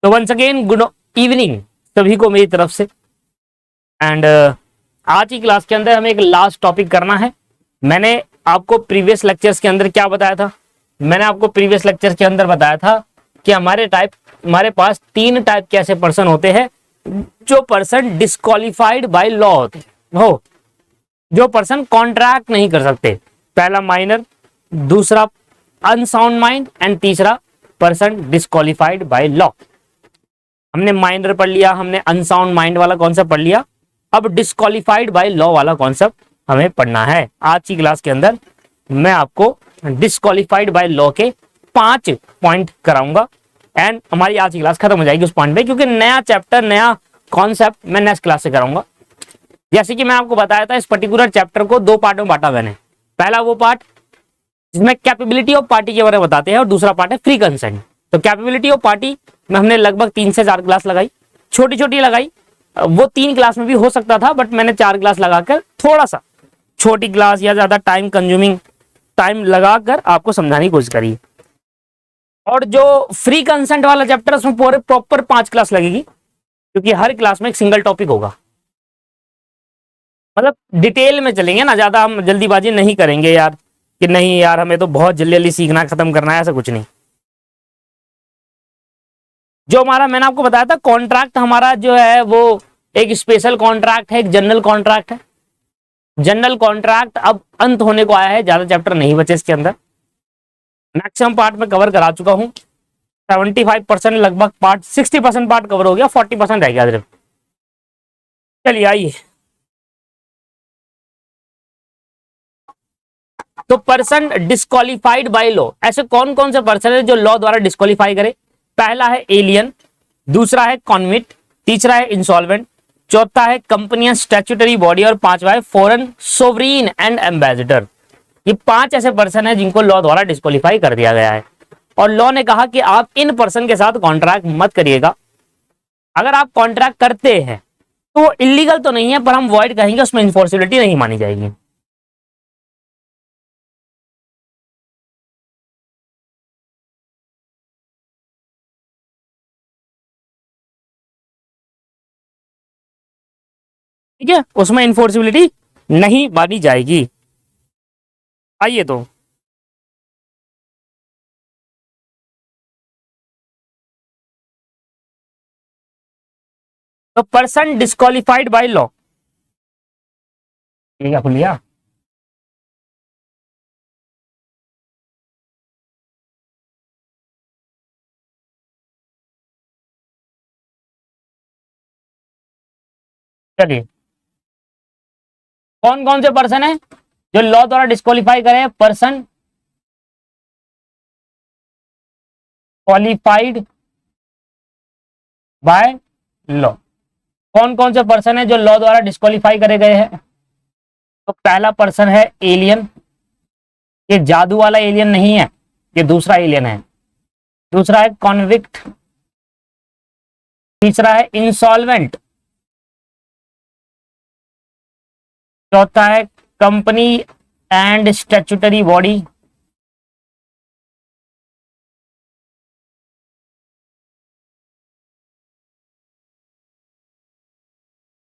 तो once again good evening सभी को मेरी तरफ से। एंड आज की क्लास के अंदर हमें एक लास्ट टॉपिक करना है। मैंने आपको प्रीवियस लेक्चर्स के अंदर क्या बताया था? मैंने आपको प्रीवियस लेक्चर के अंदर बताया था कि हमारे पास 3 टाइप के ऐसे पर्सन होते हैं जो पर्सन डिस्क्वालिफाइड बाय लॉ होते हो, जो पर्सन कॉन्ट्रैक्ट नहीं कर सकते। पहला माइनर, दूसरा अनसाउंड माइंड एंड तीसरा पर्सन डिस्क्वालिफाइड बाय लॉ। हमने माइनर पढ़ लिया, हमने अनसाउंड माइंड वाला कॉन्सेप्ट पढ़ लिया। अब डिस्क्वालिफाइड बाय लॉ वाला कॉन्सेप्ट हमें पढ़ना है। आज की क्लास के अंदर मैं आपको डिस्क्वालिफाइड बाय लॉ के 5 पॉइंट कराऊंगा एंड हमारी आज की क्लास खत्म हो जाएगी उस पॉइंट पे, क्योंकि नया चैप्टर नया कॉन्सेप्ट मैं नेक्स्ट क्लास से कराऊंगा। जैसे कि मैं आपको बताया था, इस पर्टिकुलर चैप्टर को 2 पार्ट में बांटा मैंने। पहला वो पार्ट जिसमें कैपेबिलिटी ऑफ पार्टी के बारे में बताते हैं और दूसरा पार्ट है फ्री कंसेंट। तो कैपेबिलिटी ऑफ पार्टी में हमने लगभग 3 से 4 क्लास लगाई, छोटी छोटी लगाई। वो 3 क्लास में भी हो सकता था, बट मैंने 4 क्लास लगाकर थोड़ा सा छोटी क्लास या ज्यादा टाइम कंज्यूमिंग टाइम लगाकर आपको समझाने की कोशिश करी। और जो फ्री कंसेंट वाला चैप्टर उसमें पूरे प्रॉपर 5 क्लास लगेगी, क्योंकि हर क्लास में एक सिंगल टॉपिक होगा। मतलब डिटेल में चलेंगे ना, ज्यादा हम जल्दीबाजी नहीं करेंगे यार कि नहीं यार हमें तो बहुत जल्दी जल्दी सीखना खत्म करना है, ऐसा कुछ नहीं। जो हमारा मैंने आपको बताया था कॉन्ट्रैक्ट हमारा जो है वो एक स्पेशल कॉन्ट्रैक्ट है, एक जनरल कॉन्ट्रैक्ट है। जनरल कॉन्ट्रैक्ट अब अंत होने को आया है, ज्यादा चैप्टर नहीं बचे इसके अंदर। मैक्सिमम पार्ट में कवर करा चुका हूं, 75% लगभग पार्ट, 60% पार्ट कवर हो गया, 40% रह गया सिर्फ। चलिए आइए। तो पर्सन डिस्क्वालिफाइड बाय लॉ, ऐसे कौन कौन से पर्सन है जो लॉ द्वारा डिस्क्वालिफाई करे? पहला है एलियन, दूसरा है कॉन्विक्ट, तीसरा है इंसॉल्वेंट, चौथा है कंपनियां स्टैट्यूटरी बॉडी और 5वां है फॉरेन सोवरीन एंड एम्बेसडर। ये 5 ऐसे पर्सन है जिनको लॉ द्वारा डिस्क्वालिफाई कर दिया गया है। और लॉ ने कहा कि आप इन पर्सन के साथ कॉन्ट्रैक्ट मत करिएगा। अगर आप कॉन्ट्रैक्ट करते हैं तो वो इलीगल तो नहीं है, पर हम वॉइड कहेंगे, उसमें इन्फोर्सिबिलिटी नहीं मानी जाएगी। ठीक है, उसमें इन्फोर्सिबिलिटी नहीं मानी जाएगी। आइए तो पर्सन डिस्क्वालिफाइड बाय लॉ, ये क्या खुल गया? चलिए, कौन कौन से पर्सन है जो लॉ द्वारा डिस्क्वालिफाई करे? Person qualified by law. कौन कौन से पर्सन है जो लॉ द्वारा डिस्क्वालिफाई करे गए हैं? तो पहला पर्सन है एलियन, ये जादू वाला एलियन नहीं है, ये दूसरा एलियन है। दूसरा है कॉन्विक्ट, तीसरा है इंसॉल्वेंट, चौथा है कंपनी एंड स्टैट्यूटरी बॉडी,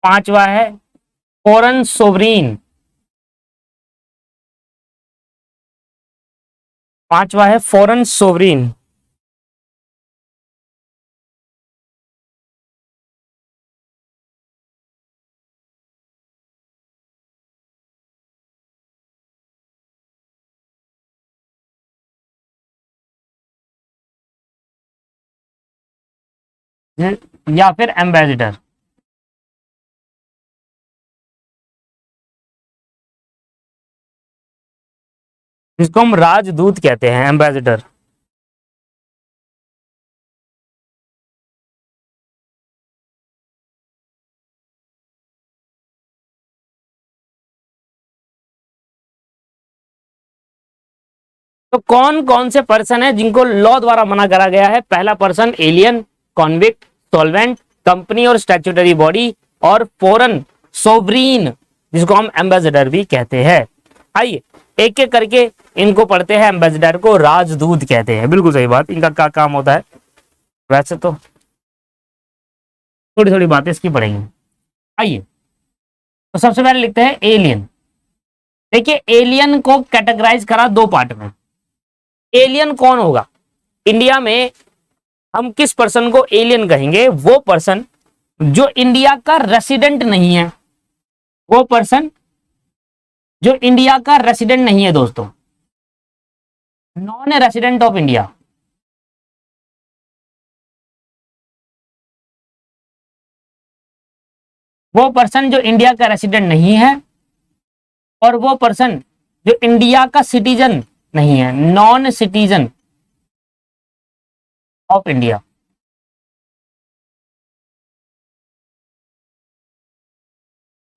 पांचवा है फॉरेन सोवरीन, पांचवा है फॉरेन सोवरीन। या फिर एम्बेसडर। जिसको हम राजदूत कहते हैं, एम्बेसडर। तो कौन कौन से पर्सन है जिनको लॉ द्वारा मना करा गया है? पहला person alien, convict, solvent, company और स्टैट्यूटरी बॉडी, और फॉरेन सोवरीन जिसको हम एम्बेसडर भी कहते हैं। आइए एक एक करके इनको पढ़ते हैं। एम्बेसडर को राजदूत कहते हैं, बिल्कुल सही बात। इनका क्या काम होता है? वैसे तो थोड़ी थोड़ी बातें इसकी पढ़ेंगे। आइए, तो सबसे पहले लिखते हैं एलियन। देखिए, एलियन को कैटेगराइज करा दो पार्ट में। एलियन कौन होगा? इंडिया में हम किस पर्सन को एलियन कहेंगे? वो पर्सन जो इंडिया का रेसिडेंट नहीं है, वो पर्सन जो इंडिया का रेसिडेंट नहीं है दोस्तों, नॉन रेसिडेंट ऑफ इंडिया। वो पर्सन जो इंडिया का रेसिडेंट नहीं है, और वो पर्सन जो इंडिया का सिटीजन नहीं है, non citizen of India.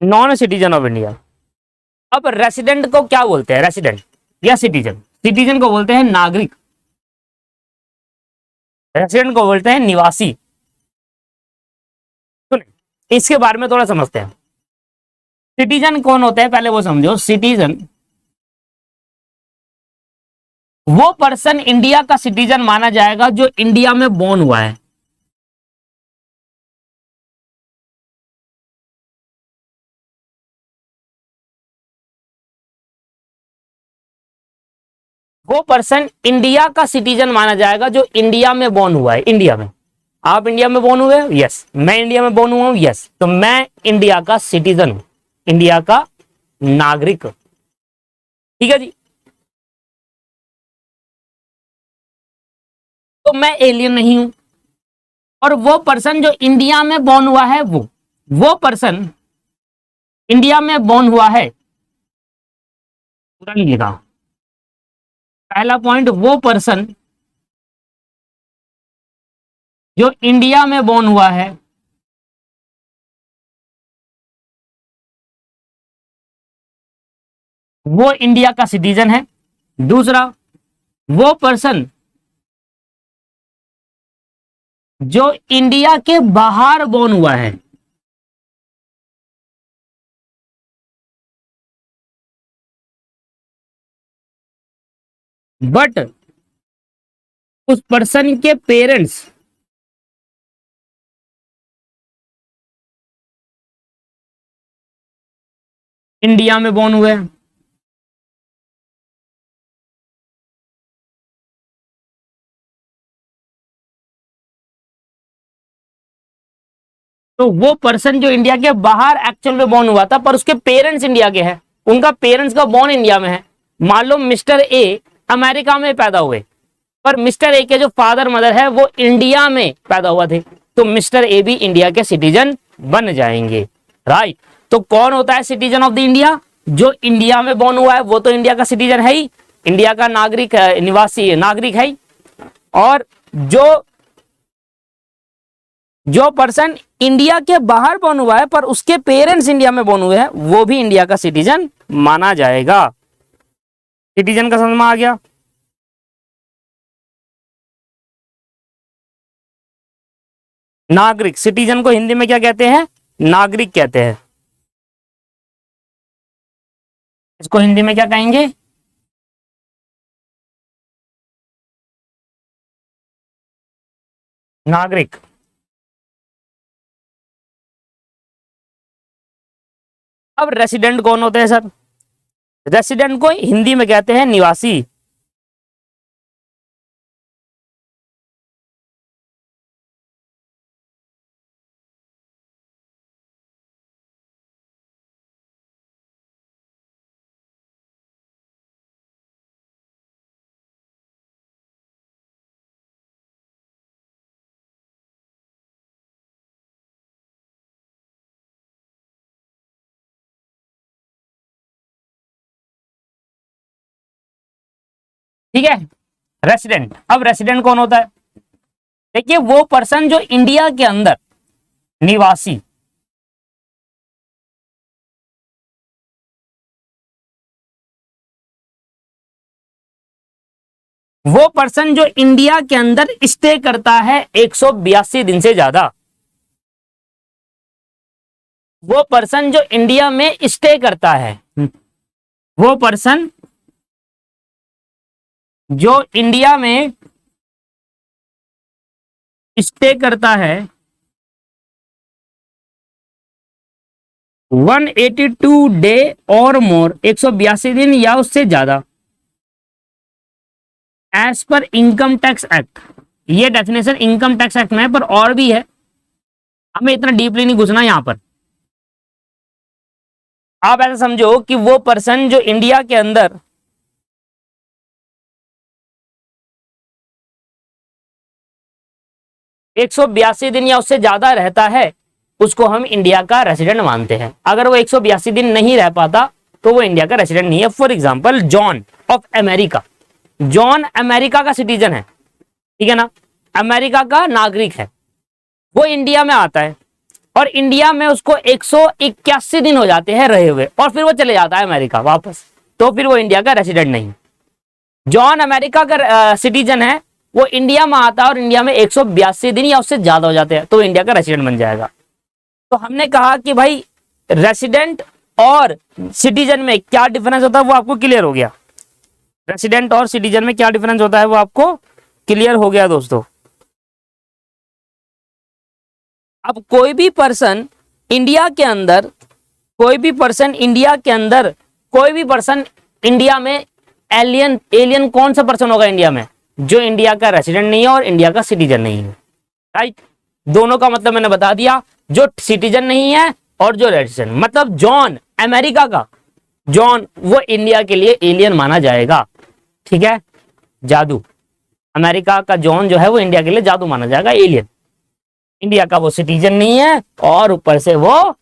Non citizen of India. अब रेसिडेंट को क्या बोलते हैं? रेसिडेंट या सिटीजन? सिटीजन को बोलते हैं नागरिक, रेसिडेंट को बोलते हैं निवासी। सुने, इसके बारे में थोड़ा समझते हैं। सिटीजन कौन होता है पहले वो समझो। सिटीजन वो पर्सन इंडिया का सिटीजन माना जाएगा जो इंडिया में बोर्न हुआ है। वो पर्सन इंडिया का सिटीजन माना जाएगा जो इंडिया में बोर्न हुआ है। इंडिया में, आप इंडिया में बोर्न हुए? यस। मैं इंडिया में बोर्न हुआ हूं? यस। तो मैं इंडिया का सिटीजन हूं, इंडिया का नागरिक। ठीक है जी। तो मैं एलियन नहीं हूं। और वो पर्सन जो इंडिया में बोर्न हुआ है, वो पर्सन इंडिया में बोर्न हुआ है, पूरा नहीं लिखा। पहला पॉइंट, वो पर्सन जो इंडिया में बोर्न हुआ है, वो इंडिया का सिटीजन है। दूसरा, वो पर्सन जो इंडिया के बाहर बोर्न हुआ है, बट उस पर्सन के पेरेंट्स इंडिया में बोर्न हुए हैं। तो वो पर्सन जो इंडिया के बाहर एक्चुअल में बोर्न हुआ था, पर उसके पेरेंट्स इंडिया के हैं, उनका पेरेंट्स का बोर्न इंडिया में है। मान लो मिस्टर ए अमेरिका में पैदा हुए, पर मिस्टर ए के जो फादर मदर है वो इंडिया में पैदा हुआ थे, तो मिस्टर ए भी इंडिया के सिटीजन बन जाएंगे। राइट। तो कौन होता है सिटीजन ऑफ द इंडिया? जो इंडिया में बोर्न हुआ है वो तो इंडिया का सिटीजन है ही, इंडिया का नागरिक निवासी नागरिक है ही। और जो पर्सन इंडिया के बाहर बोर्न हुआ है पर उसके पेरेंट्स इंडिया में बोर्न हुए हैं, वो भी इंडिया का सिटीजन माना जाएगा। सिटीजन का समझ में आ गया? नागरिक, सिटीजन को हिंदी में क्या कहते हैं? नागरिक कहते हैं। इसको हिंदी में क्या कहेंगे? नागरिक। अब रेसिडेंट कौन होते हैं सर? रेसिडेंट को हिंदी में कहते हैं निवासी। ठीक है, रेसिडेंट। अब रेसिडेंट कौन होता है? देखिए, वो पर्सन जो इंडिया के अंदर निवासी, वो पर्सन जो इंडिया के अंदर स्टे करता है 182 दिन से ज्यादा, वो पर्सन जो इंडिया में स्टे करता है, वो पर्सन जो इंडिया में स्टे करता है 182 डे और मोर, 182 दिन या उससे ज्यादा, एज पर इनकम टैक्स एक्ट। ये डेफिनेशन इनकम टैक्स एक्ट में है, पर और भी है, हमें इतना डीपली नहीं घुसना यहां पर। आप ऐसा समझो कि वो पर्सन जो इंडिया के अंदर 182 दिन या उससे ज्यादा रहता है, उसको हम इंडिया का रेसिडेंट मानते हैं। अगर वो 182 दिन नहीं रह पाता तो वो इंडिया का रेसिडेंट नहीं है। For example John of America, John America का सिटीजन है, ठीक है ना, अमेरिका का नागरिक है, वो इंडिया में आता है और इंडिया में उसको 181 दिन हो जाते हैं रहे हुए, और फिर वो चले जाता है अमेरिका वापस, तो फिर वो इंडिया का रेसिडेंट नहीं। जॉन अमेरिका का सिटीजन है, वो इंडिया में आता है और इंडिया में 182 दिन या उससे ज्यादा हो जाते हैं, तो इंडिया का रेसिडेंट बन जाएगा। तो हमने कहा कि भाई रेसिडेंट और सिटीजन में क्या डिफरेंस होता है वो आपको क्लियर हो गया। रेसिडेंट और सिटीजन में क्या डिफरेंस होता है वो आपको क्लियर हो गया दोस्तों। अब कोई भी पर्सन इंडिया के अंदर, कोई भी पर्सन इंडिया के अंदर, कोई भी पर्सन इंडिया में एलियन, एलियन कौन सा पर्सन होगा इंडिया में, जो इंडिया का रेसिडेंट नहीं है और इंडिया का सिटीजन नहीं है, राइट। दोनों का मतलब मैंने बता दिया, जो सिटीजन नहीं है और जो रेसिडेंट। मतलब जॉन अमेरिका का, जॉन वो इंडिया के लिए एलियन माना जाएगा, ठीक है, जादू। अमेरिका का जॉन जो है वो इंडिया के लिए जादू माना जाएगा, एलियन। इंडिया का वो सिटीजन नहीं है और ऊपर से वो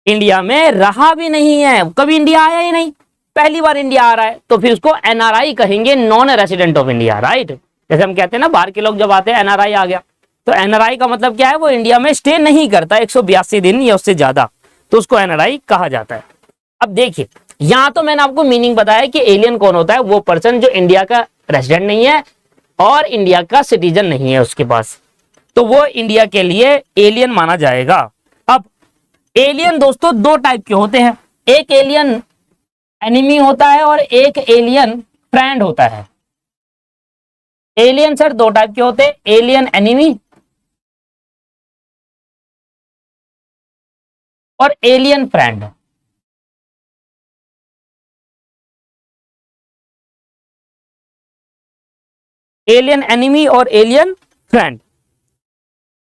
इंडिया में रहा भी नहीं है, कभी इंडिया आया ही नहीं, पहली बार इंडिया आ रहा है, तो फिर उसको एनआरआई कहेंगे, non resident of India, right. जैसे हम कहते हैं ना बाहर के लोग जब आते हैं एनआरआई आ गया, तो एनआरआई का मतलब क्या है, वो इंडिया में स्टे नहीं करता 182 दिन या उससे ज्यादा, तो उसको एनआरआई कहा जाता है। अब देखिए यहां तो मैंने आपको मीनिंग बताया कि एलियन कौन होता है, वो पर्सन जो इंडिया का रेसिडेंट नहीं है और इंडिया का सिटीजन नहीं है उसके पास, तो वो इंडिया के लिए एलियन माना जाएगा। अब एलियन दोस्तों दो टाइप के होते हैं, एक एलियन एनिमी होता है और एक एलियन फ्रेंड होता है। एलियन सर दो टाइप के होते हैं, एलियन एनिमी और एलियन फ्रेंड। एलियन एनिमी और एलियन फ्रेंड।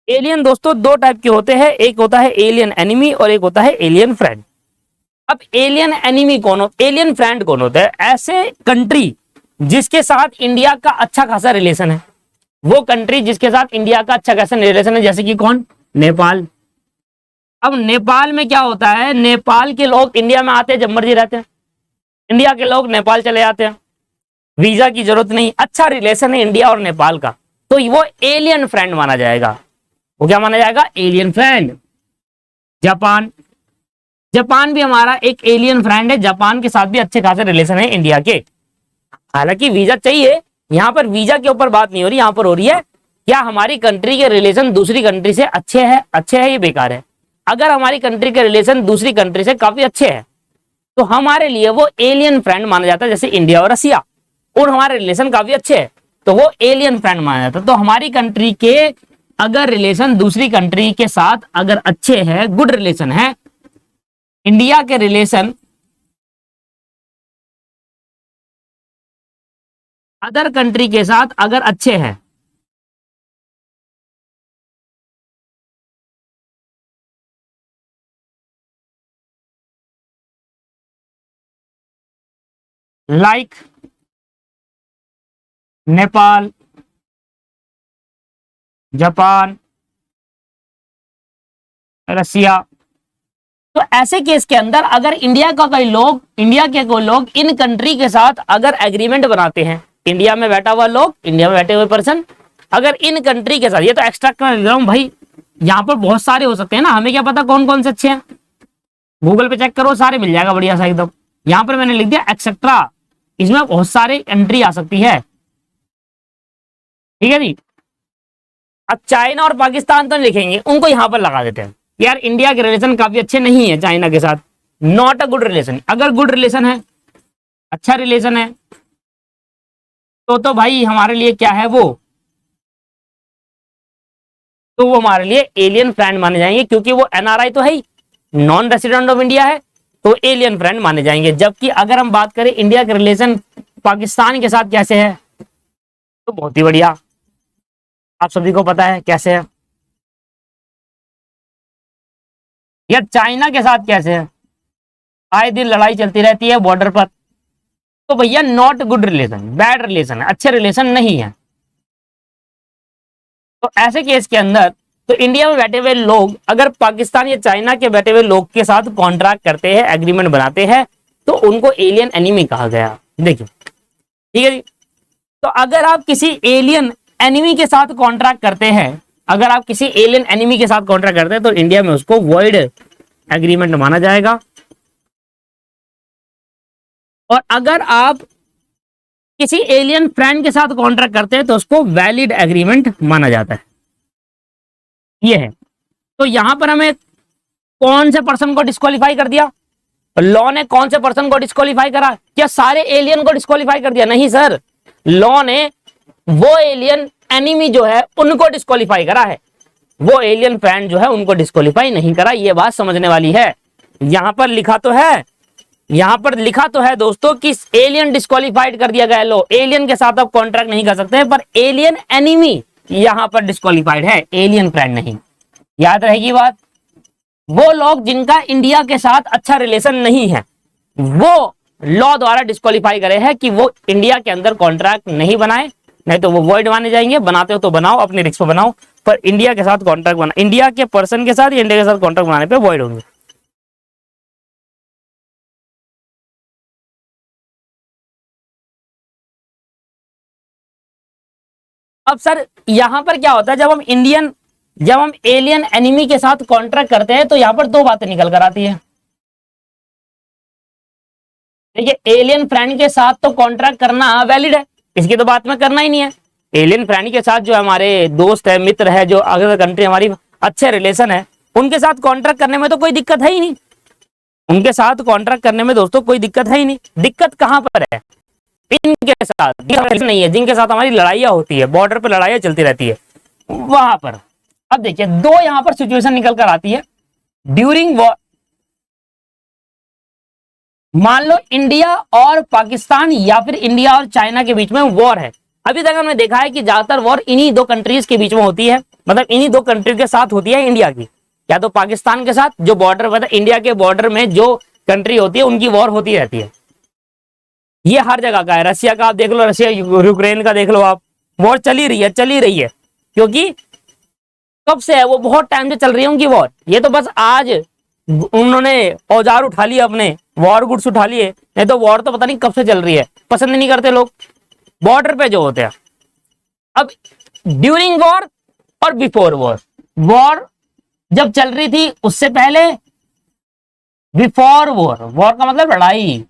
एलियन दोस्तों दो टाइप के होते हैं, एक होता है एलियन एनिमी और एक होता है एलियन फ्रेंड। अब एलियन एनिमी कौन होता है, एलियन फ्रेंड कौन होता है, ऐसे कंट्री जिसके साथ इंडिया का अच्छा खासा रिलेशन है, वो कंट्री जिसके साथ इंडिया का अच्छा खासा रिलेशन है, जैसे कि कौन, नेपाल। अब नेपाल में क्या होता है, नेपाल के लोग इंडिया में आते हैं जब मर्जी रहते हैं, इंडिया के लोग नेपाल चले जाते हैं, वीजा की जरूरत नहीं, अच्छा रिलेशन है इंडिया और नेपाल का, तो वो एलियन फ्रेंड माना जाएगा। वो क्या माना जाएगा, एलियन फ्रेंड। जापान, जापान भी हमारा एक एलियन फ्रेंड है, जापान के साथ भी अच्छे खासे रिलेशन है इंडिया के। हालांकि वीजा चाहिए, यहां पर वीजा के ऊपर बात नहीं हो रही, यहां पर हो रही है क्या हमारी कंट्री के रिलेशन दूसरी कंट्री से अच्छे है ये बेकार है। अगर हमारी कंट्री के रिलेशन दूसरी कंट्री से काफी अच्छे हैं तो हमारे लिए वो एलियन फ्रेंड माना जाता है। जैसे इंडिया और रसिया, और हमारे रिलेशन काफी अच्छे हैं तो वो एलियन फ्रेंड माना जाता है। तो हमारी कंट्री के अगर रिलेशन दूसरी कंट्री के साथ अगर अच्छे हैं, गुड रिलेशन है, इंडिया के रिलेशन अदर कंट्री के साथ अगर अच्छे हैं, लाइक नेपाल, जापान, रसिया, तो ऐसे केस के अंदर अगर इंडिया के कोई लोग इन कंट्री के साथ अगर एग्रीमेंट बनाते हैं, इंडिया में बैठा हुआ लोग, इंडिया में बैठे हुए पर्सन अगर इन कंट्री के साथ, ये तो एक्सट्रैक्ट कर रहा हूं भाई, यहां पर बहुत सारे हो सकते हैं ना, हमें क्या पता कौन कौन से अच्छे हैं, गूगल पे चेक करो सारे मिल जाएगा बढ़िया सा एकदम। यहां पर मैंने लिख दिया एक्सेट्रा, इसमें बहुत सारे एंट्री आ सकती है, ठीक है जी। अब चाइना और पाकिस्तान तो लिखेंगे, उनको यहां पर लगा देते हैं, यार इंडिया के रिलेशन काफी अच्छे नहीं है चाइना के साथ, नॉट अ गुड रिलेशन। अगर गुड रिलेशन है, अच्छा रिलेशन है, तो भाई हमारे लिए क्या है वो, तो वो हमारे लिए एलियन फ्रेंड माने जाएंगे, क्योंकि वो एनआरआई तो है ही, नॉन रेसिडेंट ऑफ इंडिया है तो एलियन फ्रेंड माने जाएंगे। जबकि अगर हम बात करें इंडिया के रिलेशन पाकिस्तान के साथ कैसे है, तो बहुत ही बढ़िया, आप सभी को पता है कैसे है। या चाइना के साथ कैसे है, आए दिन लड़ाई चलती रहती है बॉर्डर पर, तो भैया not good relation, bad relation है, अच्छे रिलेशन नहीं है। तो ऐसे केस के अंदर तो इंडिया में बैठे हुए लोग अगर पाकिस्तान या चाइना के बैठे हुए लोग के साथ कॉन्ट्रैक्ट करते हैं, एग्रीमेंट बनाते हैं, तो उनको एलियन एनिमी कहा गया। देखिए ठीक है जी। तो अगर आप किसी एलियन एनिमी के साथ कॉन्ट्रैक्ट करते हैं, अगर आप किसी एलियन एनिमी के साथ कॉन्ट्रैक्ट करते हैं, तो इंडिया में उसको वॉइड एग्रीमेंट माना जाएगा। और अगर आप किसी एलियन फ्रेंड के साथ कॉन्ट्रैक्ट करते हैं तो उसको वैलिड एग्रीमेंट माना जाता है। ये है। तो यहां पर हमें कौन से पर्सन को डिस्क्वालीफाई कर दिया, लॉ ने कौन से पर्सन को डिस्क्वालीफाई करा, क्या सारे एलियन को डिस्क्वालीफाई कर दिया? नहीं सर, लॉ ने वो एलियन एनिमी जो है उनको डिस्क्वालीफाई करा है, वो एलियन फ्रेंड जो है उनको डिस्क्वालीफाई नहीं करा। ये बात समझने वाली है। यहां पर लिखा तो है, यहां पर लिखा तो है दोस्तों कि एलियन डिस्क्वालीफाइड कर दिया गया। लो, एलियन के साथ आप कॉन्ट्रैक्ट नहीं कर सकते, पर एलियन एनिमी यहां पर डिस्क्वालीफाइड है, एलियन फ्रेंड नहीं। याद रहेगी बात। वो लोग जिनका इंडिया के साथ अच्छा रिलेशन नहीं है, वो लॉ द्वारा डिस्क्वालीफाई करे हैं कि वो इंडिया के अंदर कॉन्ट्रैक्ट नहीं बनाए, नहीं तो वो वॉइड माने जाएंगे। बनाते हो तो बनाओ, अपने रिस्क पर बनाओ, पर इंडिया के साथ कॉन्ट्रैक्ट बना, इंडिया के पर्सन के साथ या इंडिया के साथ कॉन्ट्रैक्ट बनाने पे वॉइड होंगे। अब सर यहां पर क्या होता है, जब हम एलियन एनिमी के साथ कॉन्ट्रैक्ट करते हैं तो यहां पर दो बातें निकल कर आती है। देखिए, एलियन फ्रेंड के साथ तो कॉन्ट्रैक्ट करना वैलिड है, इसकी तो बात में करना ही नहीं है। एलियन फ्रेंड के साथ जो हमारे दोस्त है, मित्र है, जो अगर कंट्री हमारी अच्छे रिलेशन है, उनके साथ कॉन्ट्रैक्ट करने में तो कोई दिक्कत है ही नहीं। उनके साथ कॉन्ट्रैक्ट करने में दोस्तों कोई दिक्कत है ही नहीं। दिक्कत कहां पर है? इनके साथ नहीं है, जिनके साथ हमारी लड़ाइयां होती है, बॉर्डर पर लड़ाइयां चलती रहती है, वहां पर। अब देखिए, दो यहां पर सिचुएशन निकल कर आती है ड्यूरिंग वॉर। मान लो इंडिया और पाकिस्तान या फिर इंडिया और चाइना के बीच में वॉर है। अभी तक हमने देखा है कि ज्यादातर वॉर इन्हीं दो कंट्रीज के बीच में होती है, मतलब इन्हीं दो कंट्री के साथ होती है इंडिया की, या तो पाकिस्तान के साथ, जो बॉर्डर मतलब इंडिया के बॉर्डर में जो कंट्री होती है उनकी वॉर होती रहती है। ये हर जगह का है। रशिया का आप देख लो, रशिया यूक्रेन का देख लो आप, वॉर चली रही है, क्योंकि कब से है वो, बहुत टाइम से चल रही है उनकी वॉर। ये तो बस आज उन्होंने औजार उठा लिए, अपने वॉर गुड्स उठा लिए, नहीं तो वॉर तो पता नहीं कब से चल रही है। पसंद नहीं करते लोग बॉर्डर पे जो होते हैं। अब ड्यूरिंग वॉर और बिफोर वॉर, वॉर जब चल रही थी उससे पहले, बिफोर वॉर, वॉर का मतलब लड़ाई।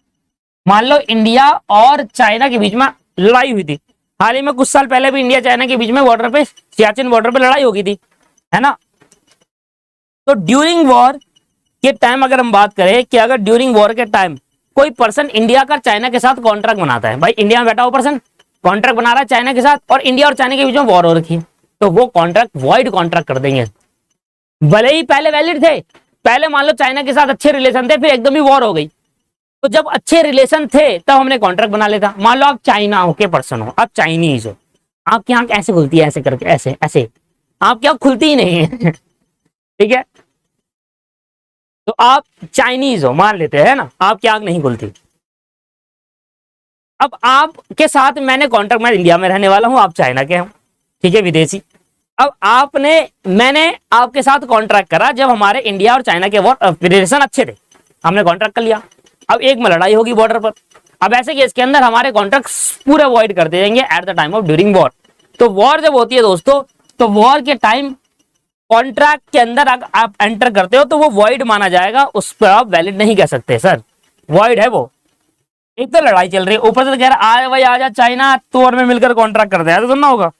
मान लो इंडिया और चाइना के बीच में लड़ाई हुई थी, हाल ही में कुछ साल पहले भी इंडिया चाइना के बीच में बॉर्डर पे, सियाचिन बॉर्डर पे लड़ाई हो गई थी, है ना। तो ड्यूरिंग वॉर के टाइम अगर हम बात करें कि अगर ड्यूरिंग वॉर के टाइम कोई पर्सन इंडिया का चाइना के साथ कॉन्ट्रैक्ट बनाता है, भाई इंडिया में बैठा हुआ पर्सन कॉन्ट्रैक्ट बना रहा है चाइना के साथ, और इंडिया और चाइना के बीच में वॉर हो रखी है, तो वो कॉन्ट्रैक्ट वॉइड कॉन्ट्रैक्ट कर देंगे। भले ही पहले वैलिड थे, पहले मान लो चाइना के साथ अच्छे रिलेशन थे, फिर एकदम ही वॉर हो गई, तो जब अच्छे रिलेशन थे तब हमने कॉन्ट्रैक्ट बना लेता। मान लो आप चाइना के पर्सन हो, आप चाइनीज हो, आपकी आंख ऐसे खुलती है, ऐसे करके, ऐसे ऐसे, आपकी आंख खुलती ही नहीं है ठीक है, तो आप चाइनीज हो मान लेते हैं ना, आपकी आंख नहीं खुलती। अब आपके साथ मैंने कॉन्ट्रैक्ट, मैं इंडिया में रहने वाला हूं, आप चाइना के हो, ठीक है, विदेशी। अब मैंने आपके साथ कॉन्ट्रैक्ट करा जब हमारे इंडिया और चाइना के रिलेशन अच्छे थे, हमने कॉन्ट्रैक्ट कर लिया। अब एक में लड़ाई होगी बॉर्डर पर, अब ऐसे केस के अंदर हमारे कॉन्ट्रैक्ट पूरे अवॉइड कर दे जाएंगे at the time of during war. तो वॉर जब होती है दोस्तों, तो वॉर के टाइम कॉन्ट्रैक्ट के अंदर आप एंटर करते हो तो वो वॉइड माना जाएगा, उस पर आप वैलिड नहीं कह सकते सर, वॉइड है वो। एक तो लड़ाई चल रही है, ऊपर से कह रहा आए भाई आजा चाइना, तो और में मिलकर कॉन्ट्रैक्ट करते हैं, तो सुनना होगा।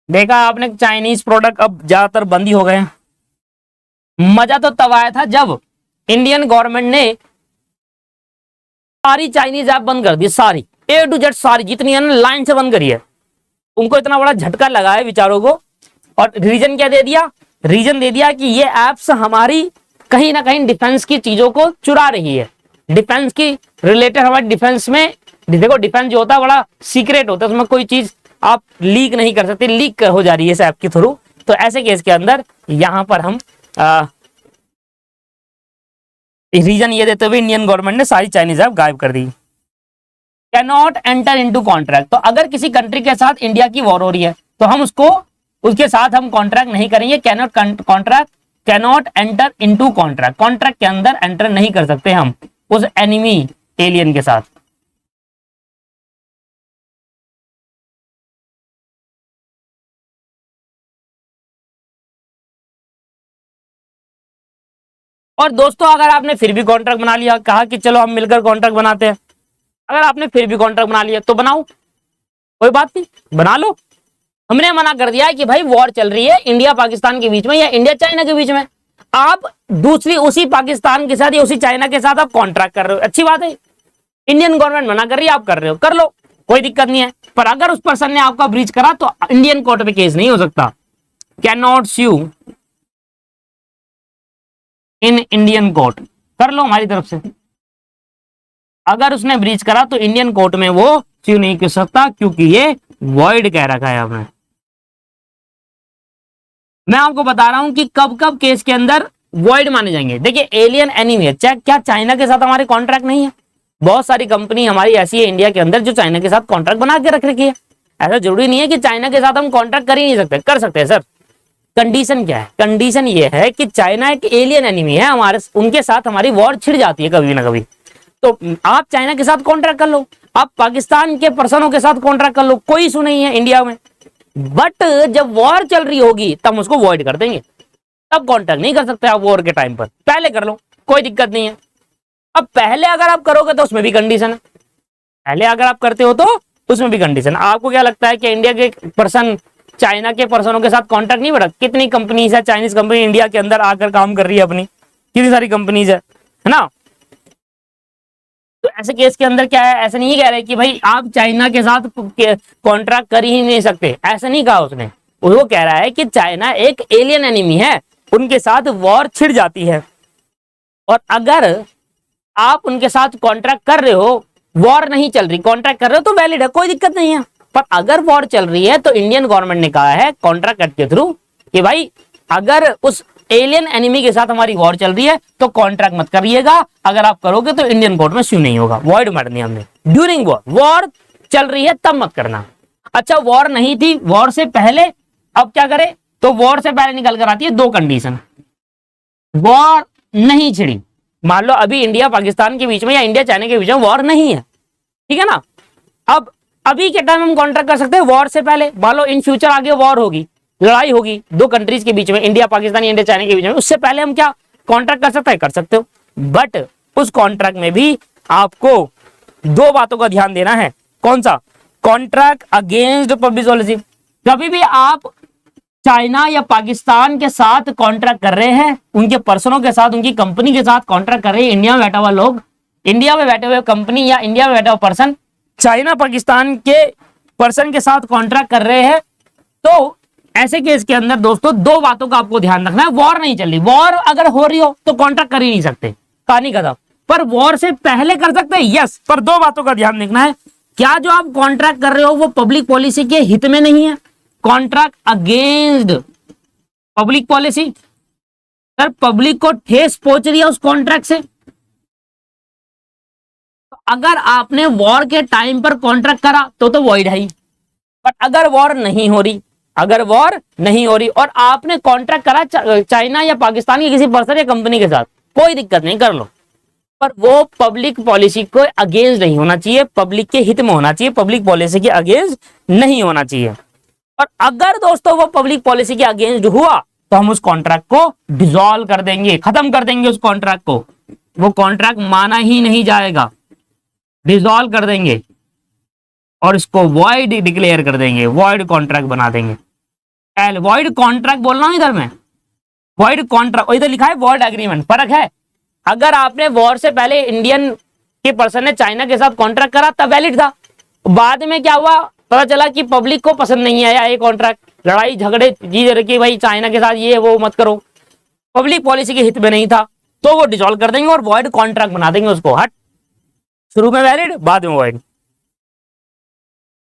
देखा आपने चाइनीज प्रोडक्ट अब ज्यादातर बंद ही हो गए हैं। मजा तो तब आया था जब इंडियन गवर्नमेंट ने सारी चाइनीज ऐप बंद कर दी, सारी A to Z सारी जितनी है ना लाइन से बंद करी है। उनको इतना बड़ा झटका लगा है बेचारों को, और रीजन क्या दे दिया? रीजन दे दिया कि ये एप्स हमारी कहीं ना कहीं डिफेंस की चीजों को चुरा रही है। डिफेंस की रिलेटेड हमारे डिफेंस में देखो, डिफेंस जो होता है बड़ा सीक्रेट होता है, उसमें कोई चीज आप लीक नहीं कर सकते, लीक हो जा रही है इस ऐप के थ्रू। तो ऐसे केस के अंदर यहां पर हम रीजन ये देते हुए इंडियन गवर्नमेंट ने सारी चाइनीज ऐप गायब कर दी। कैनॉट एंटर इनटू कॉन्ट्रैक्ट, तो अगर किसी कंट्री के साथ इंडिया की वॉर हो रही है तो हम उसके साथ हम कॉन्ट्रैक्ट नहीं करेंगे। Cannot enter into contract, contract के अंदर एंटर नहीं कर सकते हम उस एनिमी एलियन के साथ। और दोस्तों अगर आपने फिर भी कॉन्ट्रैक्ट बना लिया, कहा कि चलो हम मिलकर कॉन्ट्रैक्ट बनाते हैं, अगर आपने फिर भी कॉन्ट्रैक्ट बना लिया तो बनाओ, कोई बात नहीं, बना लो। हमने मना कर दिया है कि भाई वॉर चल रही है इंडिया पाकिस्तान के बीच में या इंडिया चाइना के बीच में, आप दूसरी उसी पाकिस्तान के साथ या उसी चाइना के साथ आप कॉन्ट्रैक्ट कर रहे हो, अच्छी बात है। इंडियन गवर्नमेंट मना कर रही है, आप कर रहे हो, कर लो, कोई दिक्कत नहीं है। पर अगर उस पर्सन ने आपका ब्रीच करा तो इंडियन कोर्ट में केस नहीं हो सकता। Can not sue in Indian court, कर लो हमारी तरफ से। अगर उसने ब्रीच करा तो इंडियन कोर्ट में वो स्यू नहीं कर सकता, क्योंकि ये वॉइड कह रखा है आपने। मैं आपको बता रहा हूं कि कब कब केस के अंदर वॉइड माने जाएंगे। देखिए एलियन एनिमी है, क्या चाइना के साथ हमारे कॉन्ट्रैक्ट नहीं है? बहुत सारी कंपनी हमारी ऐसी है इंडिया के अंदर जो चाइना के साथ कॉन्ट्रैक्ट बना के रख रखी है। ऐसा जरूरी नहीं है कि चाइना के साथ हम कॉन्ट्रैक्ट कर ही नहीं सकते, कर सकते हैं सर। कंडीशन क्या है? कंडीशन ये है कि चाइना एक एलियन एनिमी है हमारे, उनके साथ हमारी वॉर छिड़ जाती है कभी ना कभी। तो आप चाइना के साथ कॉन्ट्रैक्ट कर लो, आप पाकिस्तान के पर्सनों के साथ कॉन्ट्रैक्ट कर लो, कोई इशू नहीं है इंडिया में। बट जब वॉर चल रही होगी तब उसको वॉइड कर देंगे, तब कॉन्ट्रैक्ट नहीं कर सकते आप वॉर के टाइम पर। पहले कर लो, कोई दिक्कत नहीं है। अब पहले अगर आप करोगे तो उसमें भी कंडीशन है, पहले अगर आप करते हो तो उसमें भी कंडीशन। आपको क्या लगता है कि इंडिया के पर्सन चाइना के पर्सनों के साथ कॉन्ट्रैक्ट नहीं बढ़ा? कितनी कंपनीज है चाइनीज कंपनी इंडिया के अंदर आकर काम कर रही है अपनी, कितनी सारी कंपनीज है ना। तो ऐसे केस के अंदर क्या है, ऐसा नहीं कह रहे कि भाई आप चाइना के साथ कॉन्ट्रैक्ट कर ही नहीं सकते, ऐसा नहीं कहा उसने। वो कह रहा है कि चाइना एक एलियन एनिमी है, उनके साथ वॉर छिड़ जाती है, और अगर आप उनके साथ कॉन्ट्रैक्ट कर रहे हो, वॉर नहीं चल रही, कॉन्ट्रैक्ट कर रहे हो तो वैलिड है, कोई दिक्कत नहीं है। पर अगर वॉर चल रही है तो इंडियन गवर्नमेंट ने कहा है कॉन्ट्रैक्ट एक्ट के थ्रू कि भाई अगर उस एलियन एनिमी के साथ हमारी वॉर चल रही है तो कॉन्ट्रैक्ट मत करिएगा, अगर आप करोगे तो इंडियन कोर्ट में स्यू नहीं होगा, वॉइड मार दिया हमने। ड्यूरिंग वॉर, वॉर चल रही है तब मत करना। अच्छा वॉर नहीं थी, वॉर से पहले, अब क्या करे? तो वॉर से पहले निकल कर आती है दो कंडीशन। वॉर नहीं छिड़ी, मान लो अभी इंडिया पाकिस्तान के बीच में या इंडिया चाइना के बीच में वॉर नहीं है, ठीक है ना। अब अभी के टाइम हम कॉन्ट्रैक्ट कर सकते हैं, वॉर से पहले मान लो इन फ्यूचर आगे वॉर होगी, लड़ाई होगी दो कंट्रीज के बीच में, इंडिया पाकिस्तान या इंडिया चाइना के बीच में, उससे पहले हम क्या कॉन्ट्रैक्ट कर सकते हैं? कर सकते हो। बट उस कॉन्ट्रैक्ट में भी आपको दो बातों का ध्यान देना है। कौन सा? Contract against public policy. कभी भी आप चाइना या पाकिस्तान के साथ कॉन्ट्रैक्ट कर रहे हैं, उनके पर्सनों के साथ, उनकी कंपनी के साथ कॉन्ट्रैक्ट कर रहे हैं, इंडिया में बैठा हुआ लोग, इंडिया में बैठे हुए कंपनी या इंडिया में बैठा हुआ पर्सन चाइना पाकिस्तान के पर्सन के साथ कॉन्ट्रैक्ट कर रहे हैं, तो ऐसे केस के अंदर दोस्तों दो बातों का आपको ध्यान रखना है। वॉर नहीं चल रही, वॉर अगर हो रही हो तो कॉन्ट्रैक्ट कर ही नहीं सकते, कहानी खत्म। पर वॉर से पहले कर सकते हैं, यस, पर दो बातों का ध्यान रखना है। क्या जो आप कॉन्ट्रैक्ट कर रहे हो वो पब्लिक पॉलिसी के हित में नहीं है? Contract against public policy, sir public को ठेस पहुंच रही है उस कॉन्ट्रैक्ट से। तो अगर आपने वॉर के टाइम पर कॉन्ट्रैक्ट करा तो वॉइड है ही। बट अगर वॉर नहीं हो रही, अगर वॉर नहीं हो रही और आपने कॉन्ट्रैक्ट करा चाइना या पाकिस्तान के किसी पर्सन या कंपनी के साथ, कोई दिक्कत नहीं, कर लो। पर वो पब्लिक पॉलिसी को अगेंस्ट नहीं होना चाहिए, पब्लिक के हित में होना चाहिए, पब्लिक पॉलिसी के अगेंस्ट नहीं होना चाहिए। और अगर दोस्तों वो पब्लिक पॉलिसी के अगेंस्ट हुआ तो हम उस कॉन्ट्रैक्ट को डिसॉल्व कर देंगे, खत्म कर देंगे उस कॉन्ट्रैक्ट को, वो कॉन्ट्रैक्ट माना ही नहीं जाएगा, डिसॉल्व कर देंगे और इसको वॉइड डिक्लेयर कर देंगे, वॉइड कॉन्ट्रैक्ट बना देंगे। वॉइड कॉन्ट्रैक्ट बोल रहा हूं इधर मैं, वॉइड कॉन्ट्रैक्ट, इधर लिखा है वॉइड एग्रीमेंट, फर्क है। अगर आपने वॉर से पहले इंडियन के पर्सन ने चाइना के साथ कॉन्ट्रैक्ट करा तब वैलिड था, बाद में क्या हुआ, पता चला कि पब्लिक को पसंद नहीं आया ये कॉन्ट्रैक्ट, लड़ाई झगड़े जी कि भाई चाइना के साथ ये वो मत करो, पब्लिक पॉलिसी के हित में नहीं था, तो वो डिसॉल्व कर देंगे और वॉइड कॉन्ट्रैक्ट बना देंगे उसको। हट, शुरू में वैलिड बाद में वॉइड।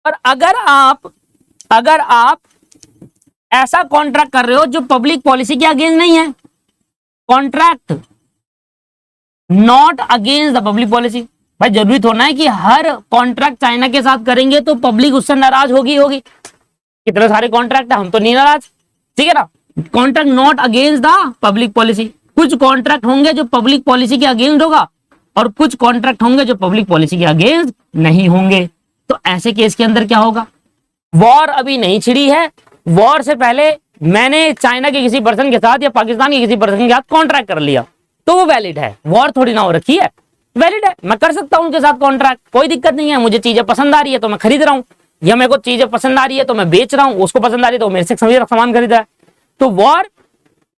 और अगर आप ऐसा कॉन्ट्रैक्ट कर रहे हो जो पब्लिक पॉलिसी के अगेंस्ट नहीं है, contract not against the public policy, भाई जरूरी थोड़ा है कि हर कॉन्ट्रैक्ट चाइना के साथ करेंगे तो पब्लिक उससे नाराज होगी। कितने सारे कॉन्ट्रैक्ट है, हम तो नहीं नाराज, ठीक है ना। Contract not against the public policy, कुछ कॉन्ट्रैक्ट होंगे जो पब्लिक पॉलिसी के अगेंस्ट होगा और कुछ कॉन्ट्रैक्ट होंगे जो पब्लिक पॉलिसी के अगेंस्ट नहीं होंगे। तो ऐसे केस के अंदर क्या होगा, वॉर अभी नहीं छिड़ी है, वॉर से पहले मैंने चाइना के किसी पर्सन के साथ या पाकिस्तान के किसी पर्सन के साथ कॉन्ट्रैक्ट कर लिया तो वो वैलिड है, वॉर थोड़ी ना हो रखी है, वैलिड है, मैं कर सकता हूं उनके साथ कॉन्ट्रैक्ट, कोई दिक्कत नहीं है। मुझे चीजें पसंद आ रही है तो मैं खरीद रहा हूं, या मेरे को चीजें पसंद आ रही है तो मैं बेच रहा हूं, उसको पसंद आ रही है तो मेरे से सामान खरीद रहा है। तो वॉर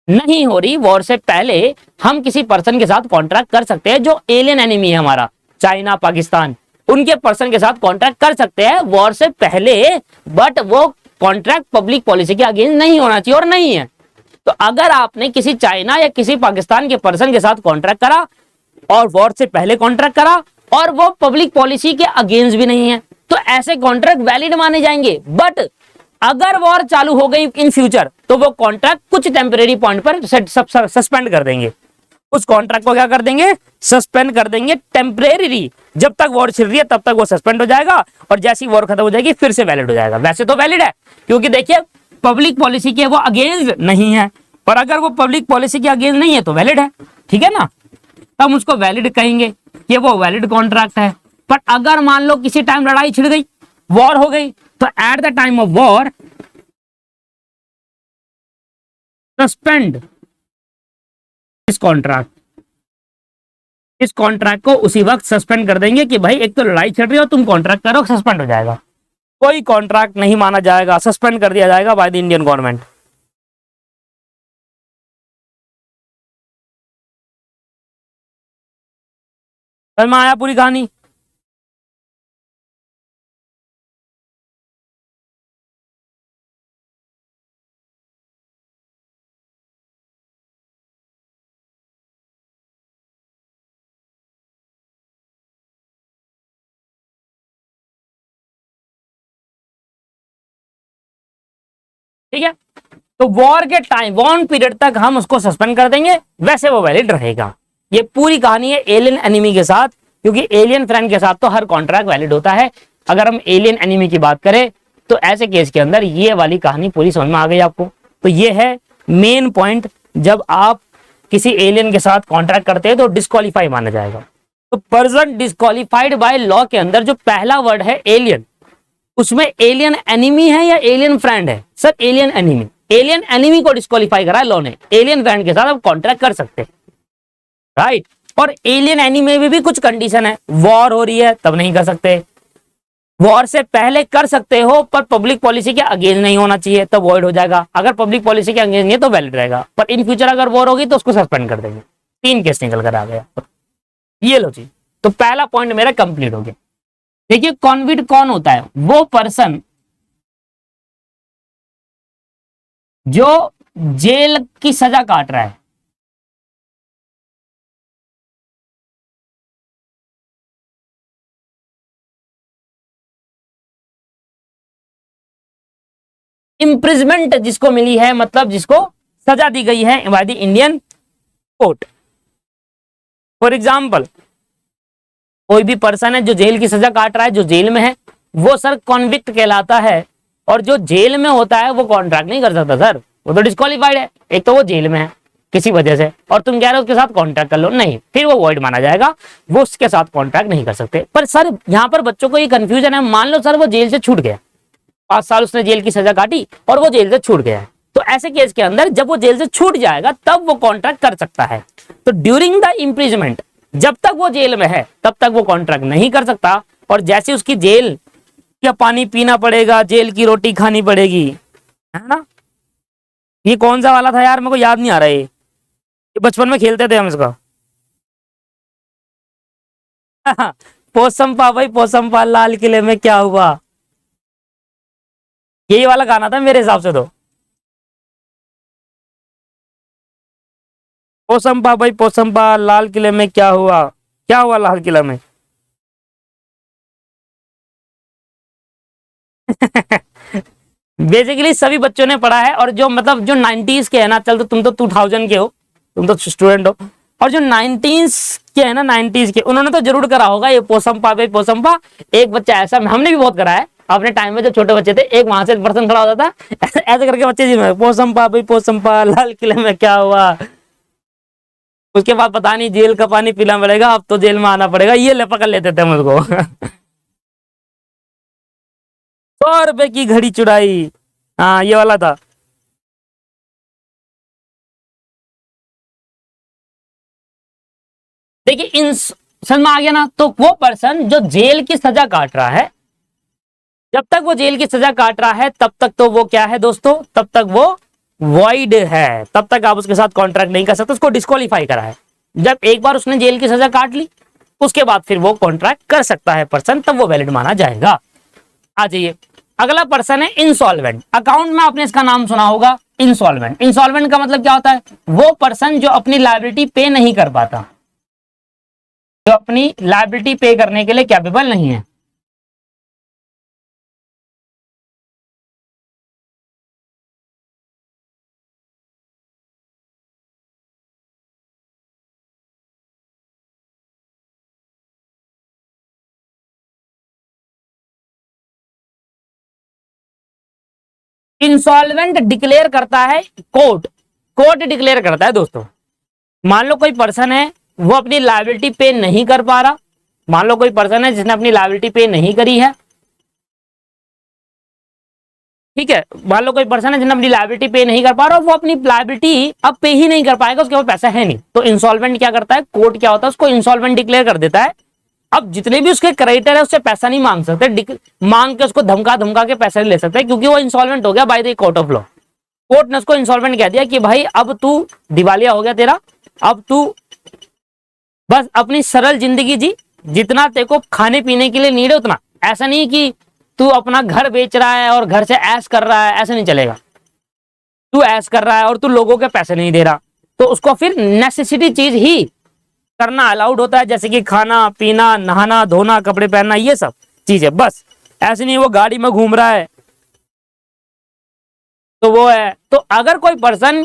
नहीं हो रही, वॉर से पहले हम किसी पर्सन के साथ कॉन्ट्रैक्ट कर सकते हैं जो एलियन एनिमी है हमारा, चाइना पाकिस्तान, उनके पर्सन के साथ कॉन्ट्रैक्ट कर सकते हैं वॉर से पहले, बट वो कॉन्ट्रैक्ट पब्लिक पॉलिसी के अगेंस्ट नहीं होना चाहिए और नहीं है। तो अगर आपने किसी चाइना या किसी पाकिस्तान के पर्सन के साथ कॉन्ट्रैक्ट करा और वॉर से पहले कॉन्ट्रैक्ट करा और वो पब्लिक पॉलिसी के अगेंस्ट भी नहीं है तो ऐसे कॉन्ट्रैक्ट वैलिड माने जाएंगे। बट अगर वॉर चालू हो गई इन फ्यूचर तो वो कॉन्ट्रैक्ट कुछ टेम्परेरी पॉइंट पर सस्पेंड कर देंगे, उस कॉन्ट्रैक्ट को क्या कर देंगे, सस्पेंड कर देंगे टेम्परेरी, जब तक वॉर चल रही है तब तक वो सस्पेंड हो जाएगा और जैसी वॉर खत्म हो जाएगी फिर से वैलिड हो जाएगा। वैसे तो वैलिड है क्योंकि देखिए पब्लिक पॉलिसी के वो अगेंस्ट नहीं है, पर अगर वो पब्लिक पॉलिसी के अगेंस्ट नहीं है तो वैलिड है, ठीक है ना, तब हम उसको वैलिड कहेंगे कि वो वैलिड कॉन्ट्रैक्ट है। पर अगर मान लो किसी टाइम लड़ाई छिड़ गई, वॉर हो गई, तो at the time of war suspend इस कॉन्ट्रैक्ट, इस कॉन्ट्रैक्ट को उसी वक्त सस्पेंड कर देंगे कि भाई एक तो लड़ाई छिड़ रही हो, तुम कॉन्ट्रैक्ट करो, सस्पेंड हो जाएगा, कोई कॉन्ट्रैक्ट नहीं माना जाएगा, सस्पेंड कर दिया जाएगा बाय द इंडियन गवर्नमेंट। समझ में आया पूरी कहानी। ठीक है, तो वॉर के टाइम वॉर पीरियड तक हम उसको सस्पेंड कर देंगे, वैसे वो वैलिड रहेगा। ये पूरी कहानी है एलियन एनिमी के साथ, क्योंकि एलियन फ्रेंड के साथ तो हर कॉन्ट्रैक्ट वैलिड होता है। अगर हम एलियन एनिमी की बात करें तो ऐसे केस के अंदर ये वाली कहानी पूरी समझ में आ गई आपको। तो ये है मेन पॉइंट, जब आप किसी एलियन के साथ कॉन्ट्रैक्ट करते हैं तो डिस्क्वालीफाई माना जाएगा। तो पर्सन डिस्क्वालीफाइड बाय लॉ के अंदर जो पहला वर्ड है एलियन, उसमें एलियन एनिमी है या एलियन फ्रेंड है, sir alien enemy, alien enemy को डिस्क्वालीफाई करा है लॉ ने, एलियन फ्रेंड के साथ आप कॉन्ट्रैक्ट कर सकते हैं, राइट। और एलियन एनिमी में भी कुछ कंडीशन है, वॉर हो रही है तब नहीं कर सकते, वॉर से पहले कर सकते हो पर पब्लिक पॉलिसी के अगेंस्ट नहीं होना चाहिए तब वॉइड हो जाएगा, अगर पब्लिक पॉलिसी के अगेंस्ट नहीं तो वैलिड रहेगा, पर इन फ्यूचर अगर वॉर होगी तो उसको सस्पेंड कर देंगे। 3 केस निकल कर आ गया, ये लो जी। तो पहला पॉइंट मेरा कंप्लीट हो गया। देखिए कॉन्विक्ट कौन होता है, वो पर्सन जो जेल की सजा काट रहा है, इम्प्रिजमेंट जिसको मिली है, मतलब जिसको सजा दी गई है by the Indian court. For example कोई भी पर्सन है जो जेल की सजा काट रहा है, जो जेल में है, वो सर कॉन्विक्ट कहलाता है। और जो जेल में होता है वो कॉन्ट्रैक्ट नहीं कर सकता सर, वो तो डिस्क्वालीफाइड है, एक तो वो जेल में है किसी वजह से, और तुम कह रहे हो उसके साथ कॉन्ट्रैक्ट कर लो, नहीं, फिर वो वॉइड माना जाएगा, वो उसके साथ कॉन्ट्रैक्ट नहीं कर सकते। पर सर यहाँ पर बच्चों को ये कंफ्यूजन है, मान लो सर वो जेल से छूट गया, 5 साल उसने जेल की सजा काटी और वो जेल से छूट गया है, तो ऐसे केस के अंदर जब वो जेल से छूट जाएगा तब वो कॉन्ट्रैक्ट कर सकता है। तो ड्यूरिंग द इम्प्रिजमेंट, जब तक वो जेल में है तब तक वो कॉन्ट्रैक्ट नहीं कर सकता, और जैसे उसकी जेल का पानी पीना पड़ेगा, जेल की रोटी खानी पड़ेगी, है ना। ये कौन सा वाला था यार, मेरे को याद नहीं आ रहा है, ये बचपन में खेलते थे हम इसका। पोसम भाई पोसम लाल किले में क्या हुआ, यही वाला गाना था मेरे हिसाब से तो। पोसंपा भाई पोसंपा, लाल किले में क्या हुआ? क्या हुआ लाल किला में? बेसिकली सभी बच्चों ने पढ़ा है, और जो मतलब जो 90s के है ना, चल तो तुम तो 2000 के हो, तुम तो स्टूडेंट हो, और जो 90s के है ना, 90s के, उन्होंने तो जरूर करा होगा ये पोसंपा भाई पोसंपा। एक बच्चा ऐसा, हमने भी बहुत करा है अपने टाइम में, जब छोटे बच्चे थे, एक वहां से एक पर्सन खड़ा होता था ऐसे करके बच्चे जी में पोसंपा भाई पोसंपा, लाल किले में क्या हुआ। उसके बाद पता नहीं जेल का पानी पीना पड़ेगा, अब तो जेल में आना पड़ेगा, ये ले पकड़ लेते थे मुझको 100 रुपए की घड़ी चुराई, हाँ ये वाला था। देखिए इन समझ में आ गया ना, तो वो पर्सन जो जेल की सजा काट रहा है, जब तक वो जेल की सजा काट रहा है तब तक तो वो क्या है दोस्तों, तब तक वो वॉइड है, तब तक आप उसके साथ कॉन्ट्रैक्ट नहीं कर सकते, उसको डिस्क्वालीफाई करा है। जब एक बार उसने जेल की सजा काट ली, उसके बाद फिर वो कॉन्ट्रैक्ट कर सकता है पर्सन, तब वो वैलिड माना जाएगा। आ जाइए, अगला पर्सन है इंसॉल्वेंट। अकाउंट में आपने इसका नाम सुना होगा, इंसॉल्वेंट। इंसॉल्वेंट का मतलब क्या होता है? वो पर्सन जो अपनी लायबिलिटी पे नहीं कर पाता, जो अपनी लायबिलिटी पे करने के लिए कैपेबल नहीं है। इंसॉल्वेंट डिक्लेयर करता है कोर्ट, कोर्ट डिक्लेयर करता है दोस्तों। मान लो कोई पर्सन है, वो अपनी लायबिलिटी पे नहीं कर पा रहा, मान लो कोई पर्सन है जिसने अपनी लायबिलिटी पे नहीं करी है, ठीक है, मान लो कोई पर्सन है जिसने अपनी लायबिलिटी पे नहीं कर पा रहा, वो अपनी लायबिलिटी अब पे ही नहीं कर पाएगा, उसके पास पैसा है नहीं, तो इंसॉल्वेंट क्या करता है, कोर्ट क्या होता है, उसको इंसॉल्वेंट डिक्लेयर कर देता है। अब जितने भी उसके क्रेडिटर है उससे पैसा नहीं मांग सकते, मांग के उसको धमका धमका के पैसे नहीं ले सकते, क्योंकि वो इंसॉल्वेंट हो गया by the court of law. Court ने उसको इंसॉल्वेंट कह दिया कि भाई अब तू दिवालिया हो गया तेरा, अब तू बस अपनी सरल जिंदगी जी, जितना तेरे को खाने पीने के लिए नीड है उतना, ऐसा नहीं कि तू अपना घर बेच रहा है और घर से ऐश कर रहा है, ऐसा नहीं चलेगा। तू ऐश कर रहा है और तू लोगों के पैसे नहीं दे रहा, तो उसको फिर नेसेसिटी चीज ही करना अलाउड होता है, जैसे कि खाना पीना, नहाना धोना, कपड़े पहनना, ये सब चीजें। बस ऐसे नहीं वो गाड़ी में घूम रहा है तो वो है। तो अगर कोई पर्सन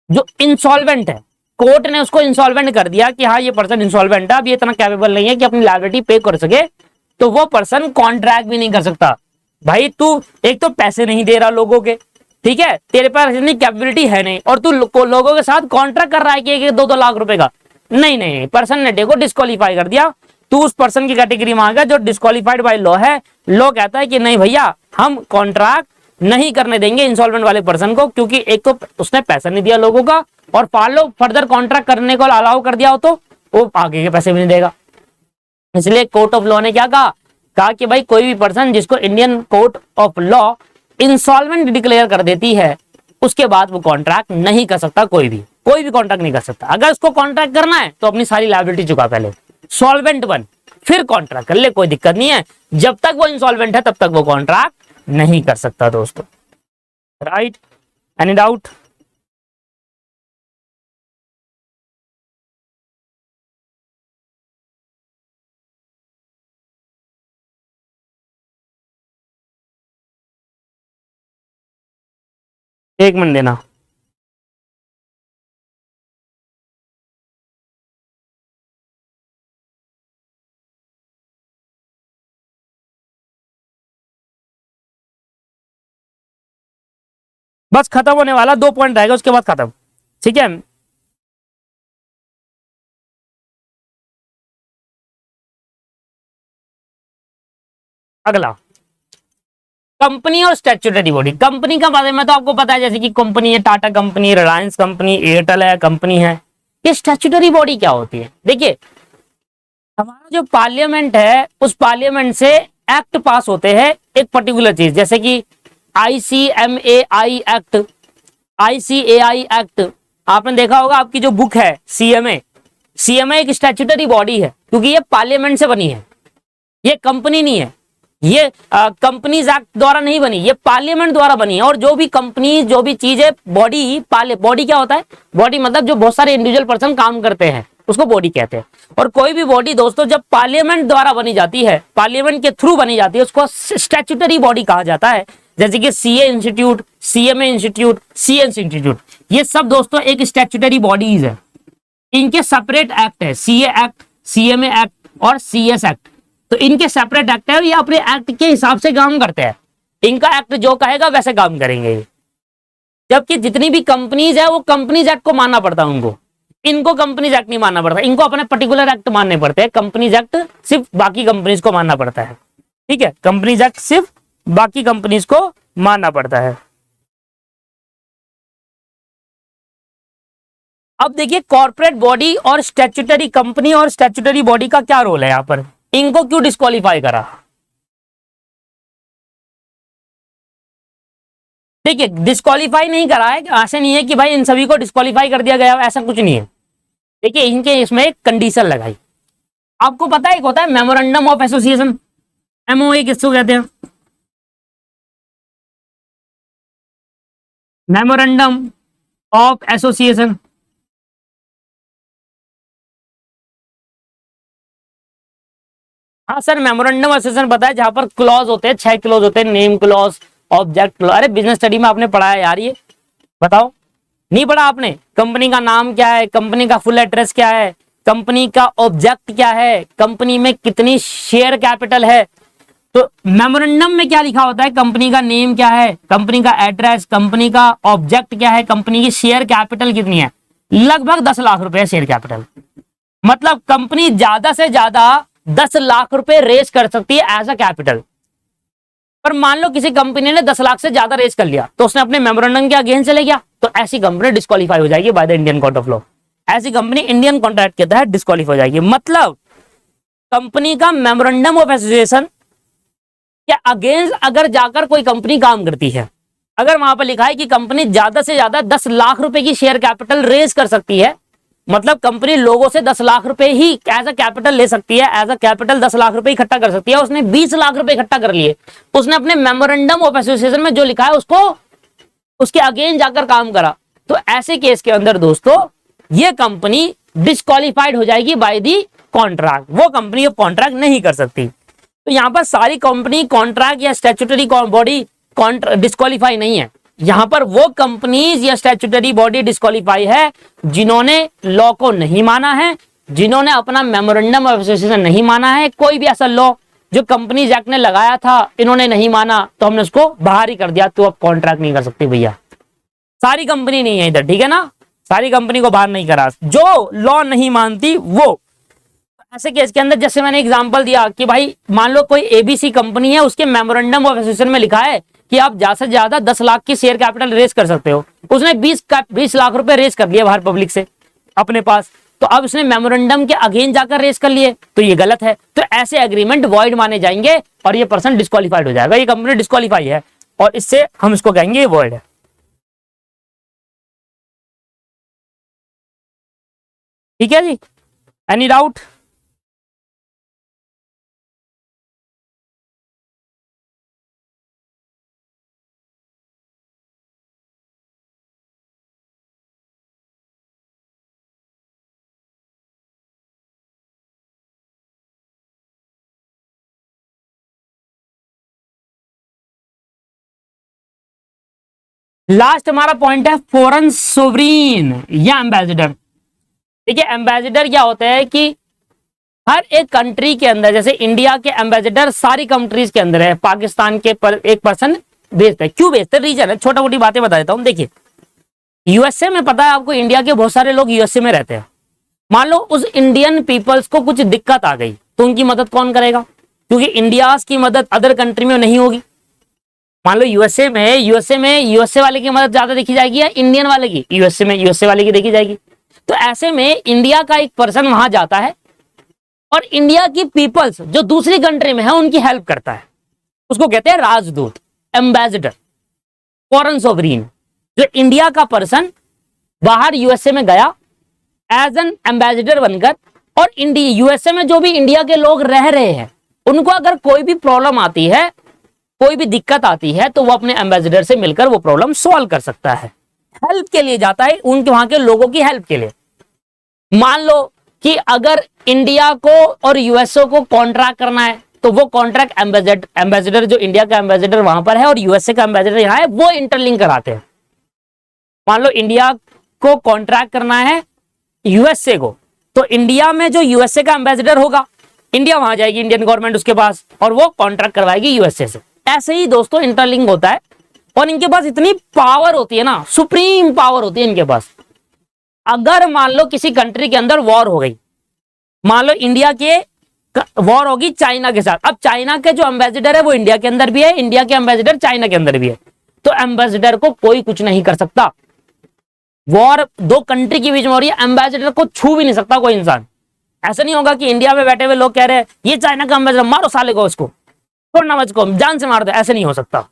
जो इंसॉल्वेंट है, कोर्ट ने उसको इंसॉल्वेंट कर दिया कि हाँ ये पर्सन इंसॉल्वेंट है, अब ये इतना कैपेबल नहीं है कि अपनी लायबिलिटी पे कर सके, तो वो पर्सन कॉन्ट्रैक्ट भी नहीं कर सकता। भाई तू एक तो पैसे नहीं दे रहा लोगों के, ठीक है, तेरे पास इतनी कैपेबिलिटी है नहीं, और तू लोगों के साथ कॉन्ट्रैक्ट कर रहा है कि 2-2 लाख रुपए का। नहीं नहीं, पर्सन ने देखो डिस्क्वालीफाई कर दिया, तू उस पर्सन की कैटेगरी में आ गया जो डिस्क्वालीफाइड बाय लॉ है। लॉ कहता है कि नहीं भैया हम कॉन्ट्रैक्ट नहीं करने देंगे इंसॉल्वेंट वाले पर्सन को, क्योंकि एक तो उसने पैसा नहीं दिया लोगों का, और फॉलो फर्दर कॉन्ट्रैक्ट करने को अलाउ कर दिया हो तो वो आगे के पैसे भी नहीं देगा। इसलिए कोर्ट ऑफ लॉ ने क्या कहा, कहा कि भाई कोई भी पर्सन जिसको Indian court of law insolvent declare कर देती है, उसके बाद वो कॉन्ट्रैक्ट नहीं कर सकता, कोई भी कॉन्ट्रैक्ट नहीं कर सकता। अगर उसको कॉन्ट्रैक्ट करना है तो अपनी सारी लायबिलिटी चुका पहले, सॉल्वेंट बन, फिर कॉन्ट्रैक्ट कर ले, कोई दिक्कत नहीं है। जब तक वो इंसॉल्वेंट है तब तक वो कॉन्ट्रैक्ट नहीं कर सकता दोस्तों। Right, any doubt? एक मिनट देना। बस खत्म होने वाला, 2 पॉइंट रहेगा उसके बाद खत्म, ठीक है। अगला, कंपनी और स्टैट्यूटरी बॉडी। कंपनी का बारे में तो आपको पता है, जैसे कि कंपनी है Tata company, Reliance company, Airtel है कंपनी है। ये स्टैट्यूटरी बॉडी क्या होती है? देखिए हमारा जो पार्लियामेंट है, उस पार्लियामेंट से एक्ट पास होते हैं एक पर्टिकुलर चीज, जैसे कि ICMAI एक्ट, ICAI एक्ट। आपने देखा होगा आपकी जो बुक है सीएमए, सीएमए एक स्टैट्यूटरी बॉडी है, क्योंकि ये पार्लियामेंट से बनी है, ये कंपनी नहीं है। ये कंपनीज एक्ट द्वारा नहीं बनी, ये पार्लियामेंट द्वारा बनी है। और जो भी कंपनी, जो भी चीज है, बॉडी, बॉडी क्या होता है? बॉडी मतलब जो बहुत सारे इंडिविजुअल पर्सन काम करते हैं उसको बॉडी कहते हैं। और कोई भी बॉडी दोस्तों जब पार्लियामेंट द्वारा बनी जाती है, पार्लियामेंट के थ्रू बनी जाती है, उसको स्टैट्यूटरी बॉडी कहा जाता है। जैसे कि CA institute, CMA institute, CS institute, ये सब दोस्तों एक स्टैट्यूटरी बॉडीज है। इनके सेपरेट एक्ट है, सीए एक्ट, सीएमए एक्ट और सीएस एक्ट। तो इनके सेपरेट एक्ट है, ये अपने एक्ट के हिसाब से काम करते हैं। इनका एक्ट जो कहेगा वैसे काम करेंगे। जबकि जितनी भी कंपनीज है वो कंपनीज एक्ट को मानना पड़ता है उनको, इनको कंपनीज एक्ट नहीं मानना पड़ता, इनको अपने पर्टिकुलर एक्ट मानने पड़ते हैं। कंपनीज एक्ट सिर्फ बाकी कंपनीज को मानना पड़ता है। ठीक है, कंपनीज एक्ट सिर्फ बाकी कंपनीज को मानना पड़ता है। अब देखिए कॉर्पोरेट बॉडी और स्टैट्यूटरी, कंपनी और स्टैट्यूटरी बॉडी का क्या रोल है यहां पर, इनको क्यों डिस्क्वालीफाई करा? देखिए डिस्क्वालीफाई नहीं करा है, ऐसा नहीं है कि भाई इन सभी को डिस्क्वालीफाई कर दिया गया, ऐसा कुछ नहीं है। देखिए इनके इसमें एक कंडीशन लगाई। आपको पता है एक होता है मेमोरेंडम ऑफ एसोसिएशन, एमओए किसको कहते हैं? Memorandum of association. हाँ सर, मेमोरेंडम एसोसिएशन पता है, जहां पर क्लॉज होते हैं, 6 क्लॉज होते हैं, नेम क्लॉज, ऑब्जेक्ट क्लॉज। अरे बिजनेस स्टडी में आपने पढ़ा है यार, ये बताओ, नहीं पढ़ा आपने? कंपनी का नाम क्या है, कंपनी का फुल एड्रेस क्या है, कंपनी का ऑब्जेक्ट क्या है, कंपनी में कितनी शेयर कैपिटल है। तो मेमोरेंडम में क्या लिखा होता है? कंपनी का नेम क्या है, कंपनी का एड्रेस, कंपनी का ऑब्जेक्ट क्या है, कंपनी की शेयर कैपिटल कितनी है। लगभग 10 लाख रुपए शेयर कैपिटल। मतलब कंपनी ज्यादा से ज्यादा 10 लाख रुपए रेज कर सकती है एज अ कैपिटल। पर मान लो किसी कंपनी ने 10 लाख से ज्यादा रेज कर लिया तो उसने अपने मेमोरेंडम के अगेंस्ट चले गया, तो ऐसी कंपनी डिस्क्वालीफाई हो जाएगी by the Indian court of law. ऐसी कंपनी इंडियन कॉन्ट्रैक्ट के तहत डिस्क्वालीफाई हो जाएगी। मतलब कंपनी का मेमोरेंडम ऑफ एसोसिएशन के अगेंस्ट अगर जाकर कोई कंपनी काम करती है, अगर वहां पर लिखा है कि कंपनी ज्यादा से ज्यादा 10 लाख रुपए की शेयर कैपिटल रेज कर सकती है, मतलब कंपनी लोगों से 10 लाख रुपए ही एज अ कैपिटल ले सकती है, एज अ कैपिटल 10 लाख रुपए इकट्ठा कर सकती है। उसने 20 लाख रुपए इकट्ठा कर लिए, उसने अपने मेमोरेंडम ऑफ एसोसिएशन में जो लिखा है उसको, उसके अगेंस्ट जाकर काम करा, तो ऐसे केस के अंदर दोस्तों ये कंपनी डिस्क्वालीफाइड हो जाएगी बाय दी कॉन्ट्रैक्ट। वो कंपनी कॉन्ट्रैक्ट नहीं कर सकती। तो यहां पर सारी कंपनी कॉन्ट्रैक्ट या स्टैट्यूटरी बॉडी डिस्क्वालीफाई नहीं है। यहां पर वो कंपनीज या स्टैट्यूटरी बॉडी डिस्क्वालीफाई है जिन्होंने लॉ को नहीं माना है, जिन्होंने अपना मेमोरेंडम ऑफ एसोसिएशन नहीं माना है। कोई भी ऐसा लॉ जो कंपनीज एक्ट ने लगाया था इन्होंने नहीं माना, तो हमने उसको बाहर ही कर दिया, तो अब कॉन्ट्रैक्ट नहीं कर सकते भैया। सारी कंपनी नहीं है इधर, ठीक है ना, सारी कंपनी को बाहर नहीं करा, जो लॉ नहीं मानती वो। ऐसे केस के अंदर जैसे मैंने एग्जांपल दिया कि भाई मान लो कोई एबीसी कंपनी है, उसके मेमोरेंडम ऑफ एसोसिएशन में लिखा है कि आप ज्यादा से ज्यादा 10 लाख की शेयर कैपिटल रेज कर सकते हो। उसने 20 लाख रुपए रेज कर लिए बाहर पब्लिक से अपने पास, तो अब उसने मेमोरेंडम के अगेंस्ट जाकर रेज कर लिए, तो ये गलत है। तो ऐसे एग्रीमेंट वॉइड माने जाएंगे और ये पर्सन डिस्क्वालीफाइड हो जाएगा, ये कंपनी डिस्क्वालीफाई है और इससे हम इसको कहेंगे ये वॉइड है। ठीक है जी, एनी डाउट? लास्ट हमारा पॉइंट है फॉरेन सोवरीन या एम्बेसडर। देखिए एम्बेसडर क्या होता है कि हर एक कंट्री के अंदर, जैसे इंडिया के एम्बेसडर सारी कंट्रीज के अंदर है, पाकिस्तान के पर एक पर्सन भेजता है। क्यों भेजते हैं? रीजन है, छोटा मोटी बातें बता देता हूं। देखिए यूएसए में पता है आपको, इंडिया के बहुत सारे लोग यूएसए में रहते हैं। मान लो उस इंडियन पीपल्स को कुछ दिक्कत आ गई तो उनकी मदद कौन करेगा? क्योंकि इंडिया की मदद अदर कंट्री में नहीं होगी। मान लो यूएसए में यूएसए वाले की मदद ज्यादा देखी जाएगी या इंडियन वाले की? यूएसए वाले की देखी जाएगी। तो ऐसे में इंडिया का एक पर्सन वहां जाता है और इंडिया की पीपल्स जो दूसरी कंट्री में है उनकी हेल्प करता है, उसको कहते हैं राजदूत, एम्बेसडर, फॉरेन सोवरीन। जो इंडिया का पर्सन बाहर यूएसए में गया एज एन एम्बेसडर बनकर, और यूएसए में जो भी इंडिया के लोग रह रहे हैं उनको अगर कोई भी प्रॉब्लम आती है, कोई भी दिक्कत आती है, तो वो अपने एम्बेसडर से मिलकर वो प्रॉब्लम सॉल्व कर सकता है, हेल्प के लिए जाता है, उनके वहां के लोगों की हेल्प के लिए। मान लो कि अगर इंडिया को और यूएसए को कॉन्ट्रैक्ट करना है, तो वो कॉन्ट्रैक्ट एम्बेसडर जो इंडिया का एम्बेसडर वहां पर है और यूएसए का एम्बेसडर यहाँ है, वो इंटरलिंक कराते हैं। मान लो इंडिया को कॉन्ट्रैक्ट करना है यूएसए को, तो इंडिया में जो यूएसए का एम्बेसडर होगा, इंडिया वहां जाएगी, इंडियन गवर्नमेंट उसके पास, और वो कॉन्ट्रैक्ट करवाएगी यूएसए से। ऐसे ही दोस्तों इंटरलिंक होता है, और इनके पास इतनी पावर होती है ना, सुप्रीम पावर होती है इनके पास। अगर मान लो किसी कंट्री के अंदर वॉर हो गई, मान लो इंडिया के वॉर होगी चाइना के साथ, अब चाइना के जो एम्बेसडर है वो इंडिया के अंदर भी है, इंडिया के एम्बेसडर चाइना के अंदर भी है, तो एम्बेसडर को कोई कुछ नहीं कर सकता। वॉर दो कंट्री के बीच में हो रही है, एम्बेसडर को छू भी नहीं सकता कोई इंसान। ऐसा नहीं होगा कि इंडिया में बैठे हुए लोग कह रहे हैं ये चाइना का एम्बेसडर, मारो साले को, उसको छोड़ना मत को, जान से मार दो, ऐसे नहीं हो सकता,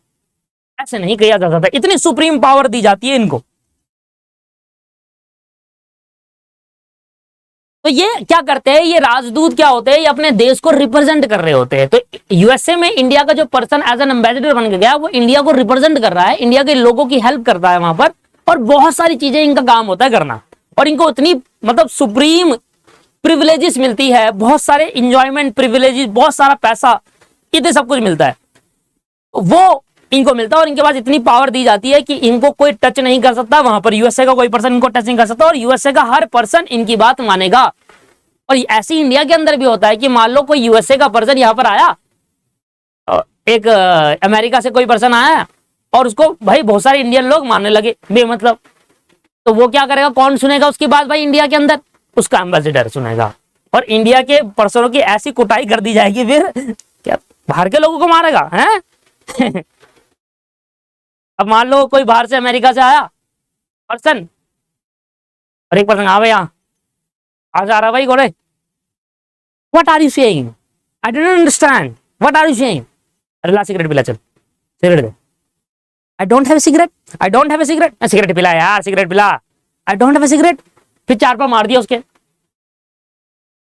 ऐसे नहीं किया जा सकता। इतनी सुप्रीम पावर दी जाती है इनको। तो ये क्या करते हैं, ये राजदूत क्या होते हैं, ये अपने देश को रिप्रेजेंट कर रहे होते हैं। तो यूएसए में इंडिया का जो पर्सन एज एन एम्बेसडर बन गया, वो इंडिया को रिप्रेजेंट कर रहा है, इंडिया के लोगों की हेल्प करता है वहां पर, और बहुत सारी चीजें इनका काम होता है करना। और इनको इतनी मतलब सुप्रीम प्रिविलेजेस मिलती है, बहुत सारे इंजॉयमेंट प्रिविलेजेस, बहुत सारा पैसा, इतने सब कुछ मिलता है, वो इनको मिलता है। और इनके पास इतनी पावर दी जाती है कि इनको कोई टच नहीं कर सकता, वहां पर यूएसए का कोई पर्सन इनको टच नहीं कर सकता, और यूएसए का हर पर्सन इनकी बात मानेगा। और ऐसी इंडिया के अंदर भी होता है कि मान लो कोई यूएसए का पर्सन यहाँ पर आया, एक अमेरिका से कोई पर्सन आया, और उसको भाई बहुत सारे इंडियन लोग मानने लगे बेमतलब, तो वो क्या करेगा, कौन सुनेगा उसकी बात भाई इंडिया के अंदर, उसका एम्बेसडर सुनेगा। और इंडिया के पर्सनों की ऐसी कुटाई कर दी जाएगी, फिर क्या बाहर के लोगों को मारेगा हैं? अब मान लो कोई बाहर से अमेरिका से आया पर्सन, और एक पर्सन आ भैया आज आ रहा भाई गोरे, what are you saying, I don't understand, what are you saying, अरे ला सिगरेट पिला, चल सिगरेट दे, I don't have a cigarette, I don't have a cigarette, cigarette पिला यार, सिगरेट पिला, I don't have a cigarette. फिर 4 पे मार दिया उसके,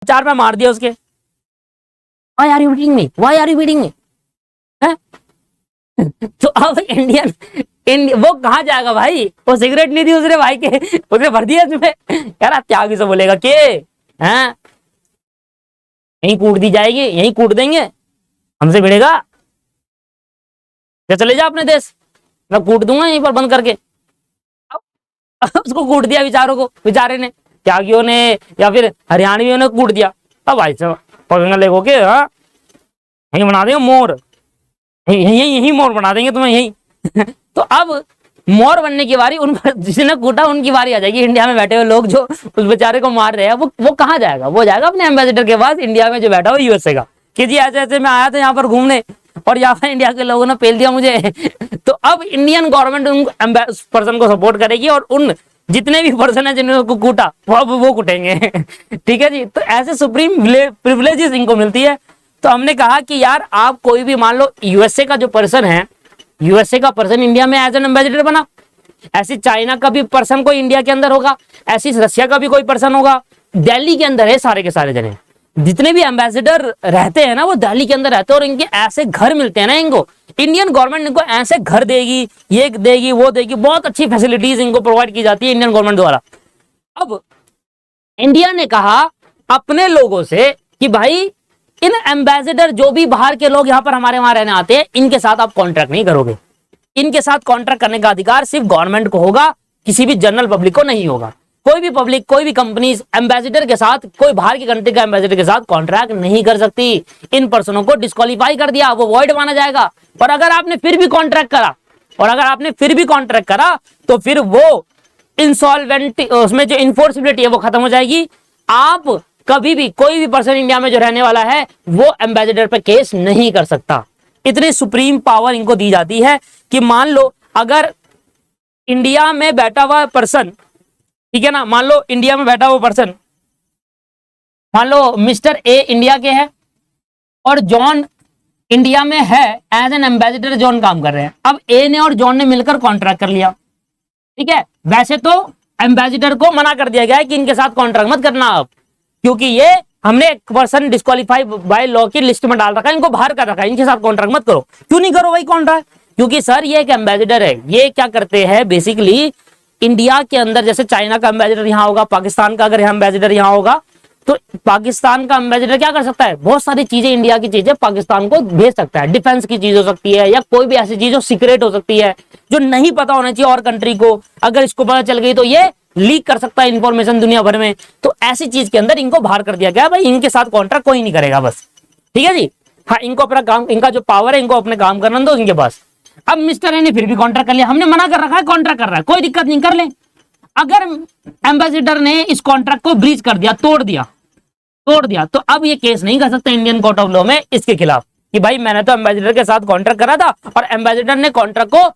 4 पे मार दिया उसके, why are you beating me, why are you beating me. तो अब वो कहाँ जाएगा भाई, वो सिगरेट नहीं थी उसने भाई के, उसने भर दिया तुम्हें यार, त्यागी से बोलेगा के हैं, यहीं कूट दी जाएगी, यहीं कूट देंगे, हमसे भिड़ेगा, चले जा अपने देश, मैं कूट दूंगा यहीं पर बंद करके। अब उसको कूट दिया बेचारों को, बेचारे ने, त्यागियों ने या फिर हरियाणवियों ने कूट दिया। अब भाई साहब पकड़ना लेगो के, हाँ यहीं बना देंगे मोर, यही मोर बना देंगे तुम्हें यही। तो अब मोर बनने की बारी उन पर, जिसने कूटा उनकी बारी आ जाएगी। इंडिया में बैठे हुए लोग जो उस बेचारे को मार रहे हैं, वो कहाँ जाएगा, वो जाएगा अपने एम्बेसडर के पास, इंडिया में जो बैठा हुआ यूएसए का, कि जी ऐसे ऐसे मैं आया था यहाँ पर घूमने, और यहाँ पर इंडिया के लोगों ने पेल दिया मुझे। तो अब इंडियन गवर्नमेंट उस पर्सन को सपोर्ट करेगी, और उन जितने भी पर्सन है जिन्होंने कूटा वो कूटेंगे। ठीक है जी। तो ऐसे सुप्रीम प्रिविलेजेस इनको मिलती है। तो हमने कहा कि यार आप कोई भी मान लो यूएसए का जो पर्सन है, यूएसए का पर्सन इंडिया में एज एन एम्बेसडर बना, ऐसी चाइना का भी पर्सन कोई इंडिया के अंदर होगा, ऐसी रशिया का भी कोई पर्सन होगा, दिल्ली के अंदर है सारे के सारे जने, जितने भी एम्बेसडर रहते हैं ना वो दिल्ली के अंदर रहते हैं, और इनके ऐसे घर मिलते हैं ना इनको, इंडियन गवर्नमेंट इनको ऐसे घर देगी, ये देगी वो देगी, बहुत अच्छी फैसिलिटीज इनको प्रोवाइड की जाती है इंडियन गवर्नमेंट द्वारा। अब इंडिया ने कहा अपने लोगों से कि भाई इन एम्बेसडर जो भी बाहर के लोग यहाँ पर हमारे वहां रहने आते हैं, इनके साथ आप कॉन्ट्रैक्ट नहीं करोगे, इनके साथ कॉन्ट्रैक्ट करने का अधिकार सिर्फ गवर्नमेंट को होगा, किसी भी जनरल पब्लिक को नहीं होगा। कोई भी पब्लिक, कोई भी कंपनीज एम्बेसडर के साथ, कोई बाहर की कंट्री का एम्बेसडर के साथ कॉन्ट्रैक्ट नहीं कर सकती। इन पर्सनों को डिस्क्वालीफाई कर दिया, वो वॉइड माना जाएगा। और अगर आपने फिर भी कॉन्ट्रैक्ट करा, तो फिर वो इंसॉल्वेंट, उसमें जो इन्फोर्सिबिलिटी है वो खत्म हो जाएगी। आप कभी भी कोई भी पर्सन इंडिया में जो रहने वाला है वो एम्बेसडर पे केस नहीं कर सकता। इतनी सुप्रीम पावर इनको दी जाती है कि मान लो अगर इंडिया में बैठा हुआ पर्सन, ठीक है ना, मान लो इंडिया में बैठा हुआ पर्सन, मान लो मिस्टर ए इंडिया के हैं और जॉन इंडिया में है, एज एन एम्बेसडर जॉन काम कर रहे हैं। अब ए ने और जॉन ने मिलकर कॉन्ट्रैक्ट कर लिया, ठीक है। वैसे तो एम्बेसडर को मना कर दिया गया है कि इनके साथ कॉन्ट्रैक्ट मत करना आप, क्योंकि ये हमने एक पर्सन डिस्क्वालीफाई बाय लॉ की लिस्ट में डाल रखा है, इनको बाहर कर रखा है, इनके साथ कॉन्ट्रैक्ट मत करो। क्यों नहीं करो भाई कॉन्ट्रैक्ट? क्योंकि सर ये एक एम्बेसडर है, ये क्या करते हैं बेसिकली इंडिया के अंदर, जैसे चाइना का एम्बेसडर यहाँ होगा, पाकिस्तान का अगर यहाँ एम्बेसडर यहाँ होगा, तो पाकिस्तान का एम्बेसडर क्या कर सकता है, बहुत सारी चीजें, इंडिया की चीजें पाकिस्तान को भेज सकता है। डिफेंस की चीज हो सकती है, या कोई भी ऐसी चीज जो सीक्रेट हो सकती है, जो नहीं पता होना चाहिए और कंट्री को, अगर इसको पता चल गई तो ये लीक कर सकता है इंफॉर्मेशन दुनिया भर में। तो ऐसी चीज के अंदर इनको बाहर कर दिया गया, भाई इनके साथ कॉन्ट्रैक्ट कोई नहीं करेगा बस, ठीक है जी। हाँ, इनको अपना काम, इनका जो पावर है, इनको अपने काम करना दो इनके पास। अब मिस्टर ए ने फिर भी कॉन्ट्रैक्ट कर लिया, हमने मना कर रखा है, कॉन्ट्रैक्ट कर रहा है, कोई दिक्कत नहीं, कर ले। अगर एम्बेसडर ने इस कॉन्ट्रैक्ट को ब्रीच कर दिया, तोड़ दिया, तो अब ये केस नहीं कर सकता इंडियन कोर्ट ऑफ लॉ में इसके खिलाफ कि भाई मैंने तो एम्बेसडर के साथ कॉन्ट्रैक्ट करा था और एम्बेसडर ने कॉन्ट्रैक्ट को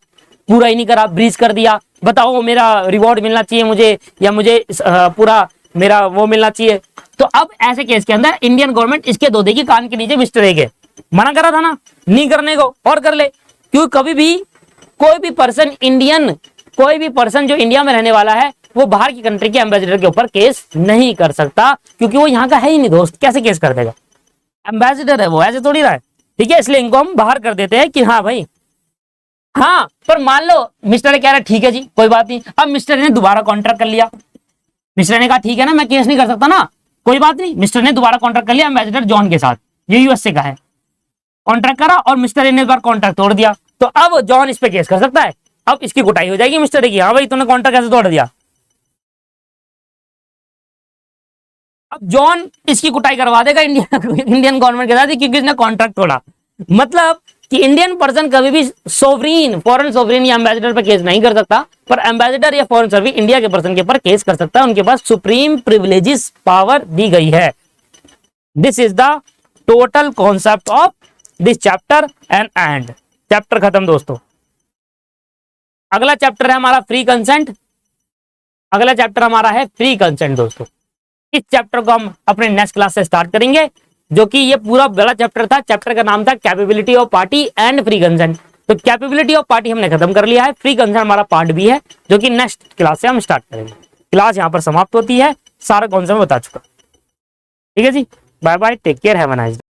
पूरा ही नहीं करा, ब्रीच कर दिया, बताओ मेरा रिवॉर्ड मिलना चाहिए मुझे, या मुझे पूरा मेरा वो मिलना चाहिए। तो अब ऐसे केस के अंदर इंडियन गवर्नमेंट इसके दो देगी कान के नीचे मिस्टर ए के। मना करा था ना नहीं करने को, और कर ले। क्योंकि कभी भी कोई भी पर्सन इंडियन, कोई भी पर्सन जो इंडिया में रहने वाला है, वो बाहर की कंट्री के एम्बेसडर के ऊपर केस नहीं कर सकता, क्योंकि वो यहाँ का है ही नहीं दोस्त, कैसे केस कर देगा? एम्बेसडर है वो, ऐसे थोड़ी रहा है, ठीक है। इसलिए इनको हम बाहर कर देते हैं कि हाँ भाई, हाँ, पर मान लो मिस्टर ए कह रहा है ठीक है जी कोई बात नहीं, अब मिस्टर ए ने दोबारा कॉन्ट्रैक्ट कर लिया, मिस्टर ए ने कहा ठीक है ना, मैं केस नहीं कर सकता ना, कोई बात नहीं, मिस्टर ने दोबारा कॉन्ट्रैक्ट कर लिया एम्बेसडर जॉन के साथ, ये यूएसए का है, कॉन्ट्रैक्ट करा और मिस्टर ए ने बार कॉन्ट्रैक्ट तोड़ दिया, तो अब जॉन इस पे केस कर सकता है। अब इसकी कुटाई हो जाएगी मिस्टर ए की, हाँ भाई तूने कॉन्ट्रैक्ट कैसे तोड़ दिया। अब जॉन इसकी कुटाई करवा देगा इंडियन गवर्नमेंट के साथ, क्योंकि इसने कॉन्ट्रैक्ट तोड़ा। मतलब कि इंडियन पर्सन कभी भी सोवरीन, फॉरेन सोवरीन या एम्बेसडर पर केस नहीं कर सकता, पर एम्बेसडर या फॉरेन सर्विस इंडिया के पर्सन के ऊपर केस कर सकता है, उनके पास सुप्रीम प्रिविलेजेस पावर दी गई है। This is the total concept of this chapter and chapter खत्म दोस्तों। अगला चैप्टर है हमारा फ्री कंसेंट, अगला चैप्टर हमारा है फ्री कंसेंट दोस्तों। इस चैप्टर को हम अपने नेक्स्ट क्लास से स्टार्ट करेंगे, जो कि ये पूरा बड़ा चैप्टर था। चैप्टर का नाम था capability of party and free consent. तो कैपेबिलिटी ऑफ पार्टी हमने खत्म कर लिया है, फ्री कंसेंट हमारा पार्ट भी है, जो कि नेक्स्ट क्लास से हम स्टार्ट करेंगे। क्लास यहाँ पर समाप्त होती है, सारा कॉन्सेप्ट बता चुका। ठीक है जी, bye bye, take care, have a nice day.